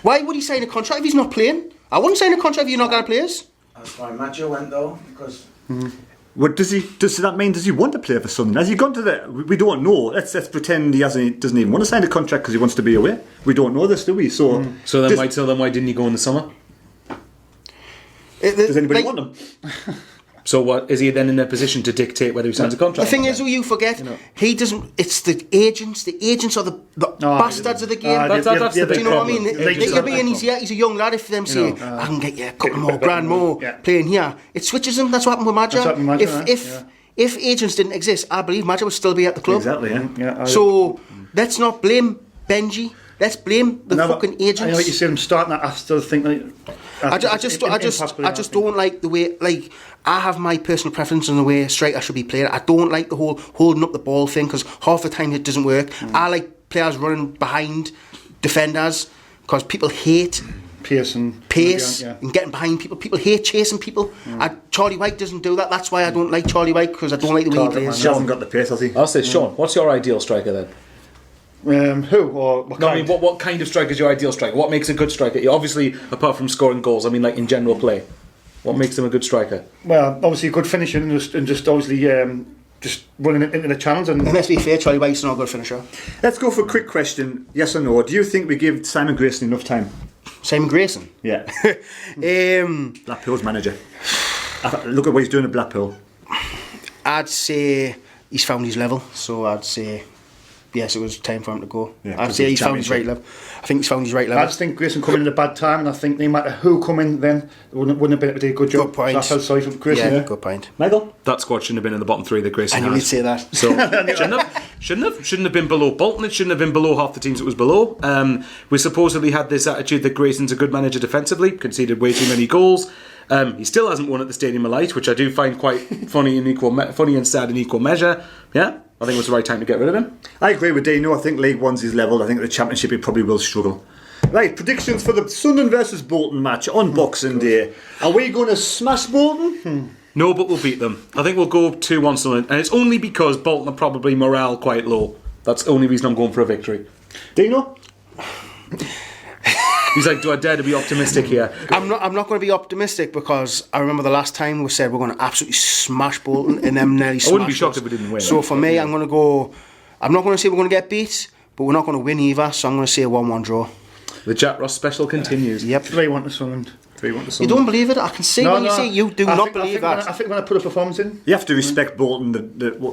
Why would he sign a contract if he's not playing? I wouldn't sign a contract if you're not going to play us. That's why Maggio went though, because. What does that mean? Does he want to play for Sunderland? Has he gone to the? We don't know. Let's pretend he doesn't even want to sign a contract because he wants to be away. We don't know this, do we? So then why didn't he go in the summer? Does anybody want him? So what is he then in a position to dictate whether he signs a contract? The thing is, you forget, he doesn't. It's the agents. The agents are the bastards of the game. That's the Do big you know what I mean? problem. He's a young lad. If them say, I can get you a couple more grand more playing here, it switches him. That's what happened with Maggio. If agents didn't exist, I believe Maggio would still be at the club. Exactly. Yeah. So let's not blame Benji. Let's blame the fucking agents. I know what you said. I'm starting that. I still think that. I just don't like the way. Like, I have my personal preference on the way a striker should be playing. I don't like the whole holding up the ball thing because half the time it doesn't work. I like players running behind defenders because people hate pace and getting behind people. People hate chasing people. Charlie White doesn't do that. That's why I don't like Charlie White, because I don't like the way he plays. He hasn't got the pace, has he? I'll say, Sean, what's your ideal striker then? Who or what kind? I mean, what kind of striker is your ideal striker? What makes a good striker? Obviously, apart from scoring goals, I mean, like in general play, what makes them a good striker? Well, obviously, good finishing and just obviously just running into the channels. And let's be fair, Charlie White's not a good finisher. Let's go for a quick question: yes or no? Do you think we give Simon Grayson enough time? Simon Grayson? Yeah. Blackpool's manager. Look at what he's doing at Blackpool. I'd say he's found his level, so I'd say yes, it was time for him to go. Yeah, I'd say he's found his right level. I think he's found his right level. I just think Grayson coming in at a bad time, and I think no matter who come in then, wouldn't have been able to do a good job. Good point. So I felt sorry for Grayson. Yeah, good point. Michael? That squad shouldn't have been in the bottom three that Grayson had. I knew you'd say that. So shouldn't have been below Bolton. It shouldn't have been below half the teams it was below. We supposedly had this attitude that Grayson's a good manager defensively, conceded way too many goals. He still hasn't won at the Stadium of Light, which I do find quite funny and sad in equal measure. Yeah, I think it was the right time to get rid of him. I agree with Dino. I think League One's his level. I think the Championship he probably will struggle. Right, predictions for the Sunderland versus Bolton match on Boxing Day. Are we going to smash Bolton? No, but we'll beat them. I think we'll go 2-1 Sunderland, and it's only because Bolton are probably morale quite low. That's the only reason I'm going for a victory. Dino? He's like, do I dare to be optimistic here? I'm not going to be optimistic because I remember the last time we said we're going to absolutely smash Bolton and them nearly smashed. I wouldn't be shocked if we didn't win. So for me, I'm going to go. I'm not going to say we're going to get beat, but we're not going to win either. So I'm going to say a 1-1 draw. The Jack Ross special continues. Yep. 3-1 to Sunderland. You don't believe it? I can see when you say you do not believe that. I think when I put a performance in. You have to respect Bolton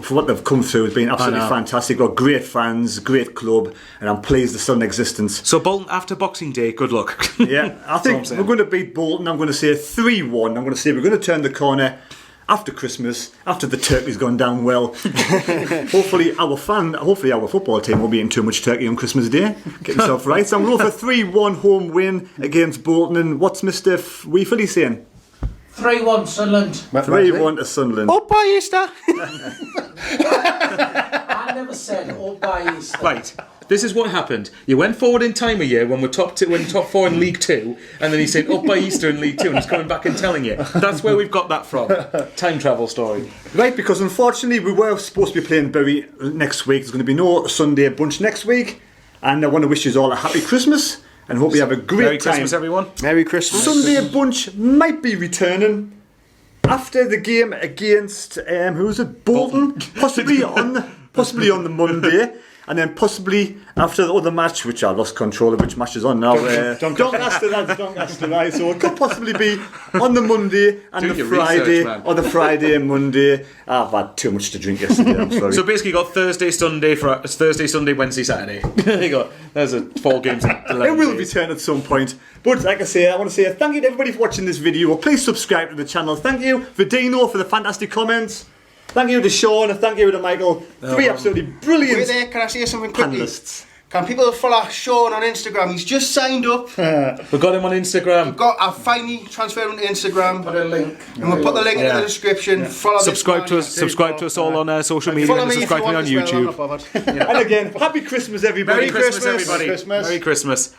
for what they've come through. It's been absolutely fantastic. Got great fans, great club, and I'm pleased they're still in existence. So Bolton after Boxing Day, good luck. Yeah, I think we're going to beat Bolton. I'm going to say 3-1. I'm going to say we're going to turn the corner after Christmas, after the turkey's gone down well. hopefully our football team won't be eating too much turkey on Christmas Day. Get yourself right. So I'm going for 3-1 home win against Bolton. And what's Mr. Weefily saying? 3-1 Sunderland. 3-1 to Sunderland. Up by Easter. I never said up by Easter. Right. This is what happened. You went forward in time a year when we're top 4 in League 2, and then he said up by Easter in League 2, and he's coming back and telling you. That's where we've got that from. Time travel story. Right, because unfortunately we were supposed to be playing Bury next week. There's going to be no Sunday bunch next week, and I want to wish you all a happy Christmas and hope you have a great Merry time. Christmas, everyone. Merry Christmas. Sunday bunch might be returning after the game against who's it? Bolton. Possibly on the Monday. And then possibly after the other match, which I lost control of which match is on now. Doncaster, right? So it could possibly be on the Monday and the Friday, or the Friday and Monday. I've had too much to drink yesterday, I'm sorry. So basically you got Thursday, Sunday, Wednesday, Saturday. There you go. There's 4 games in 11 It will days. return at some point. But like I say, I want to say thank you to everybody for watching this video. Please subscribe to the channel. Thank you for Dino for the fantastic comments. Thank you to Sean, and thank you to Michael. 3 absolutely brilliant Wait there, can I say something quickly? panellists. Can people follow Sean on Instagram? He's just signed up. We got him on Instagram. I've finally transferred him to Instagram. Put a link. And we'll put the link in the description. Follow Subscribe to us. Subscribe to us all on social media. Follow And me subscribe if you to me want on as well, I'm YouTube. not bothered. And again, happy Christmas, everybody. Merry Christmas, everybody. Merry Christmas. Merry Christmas.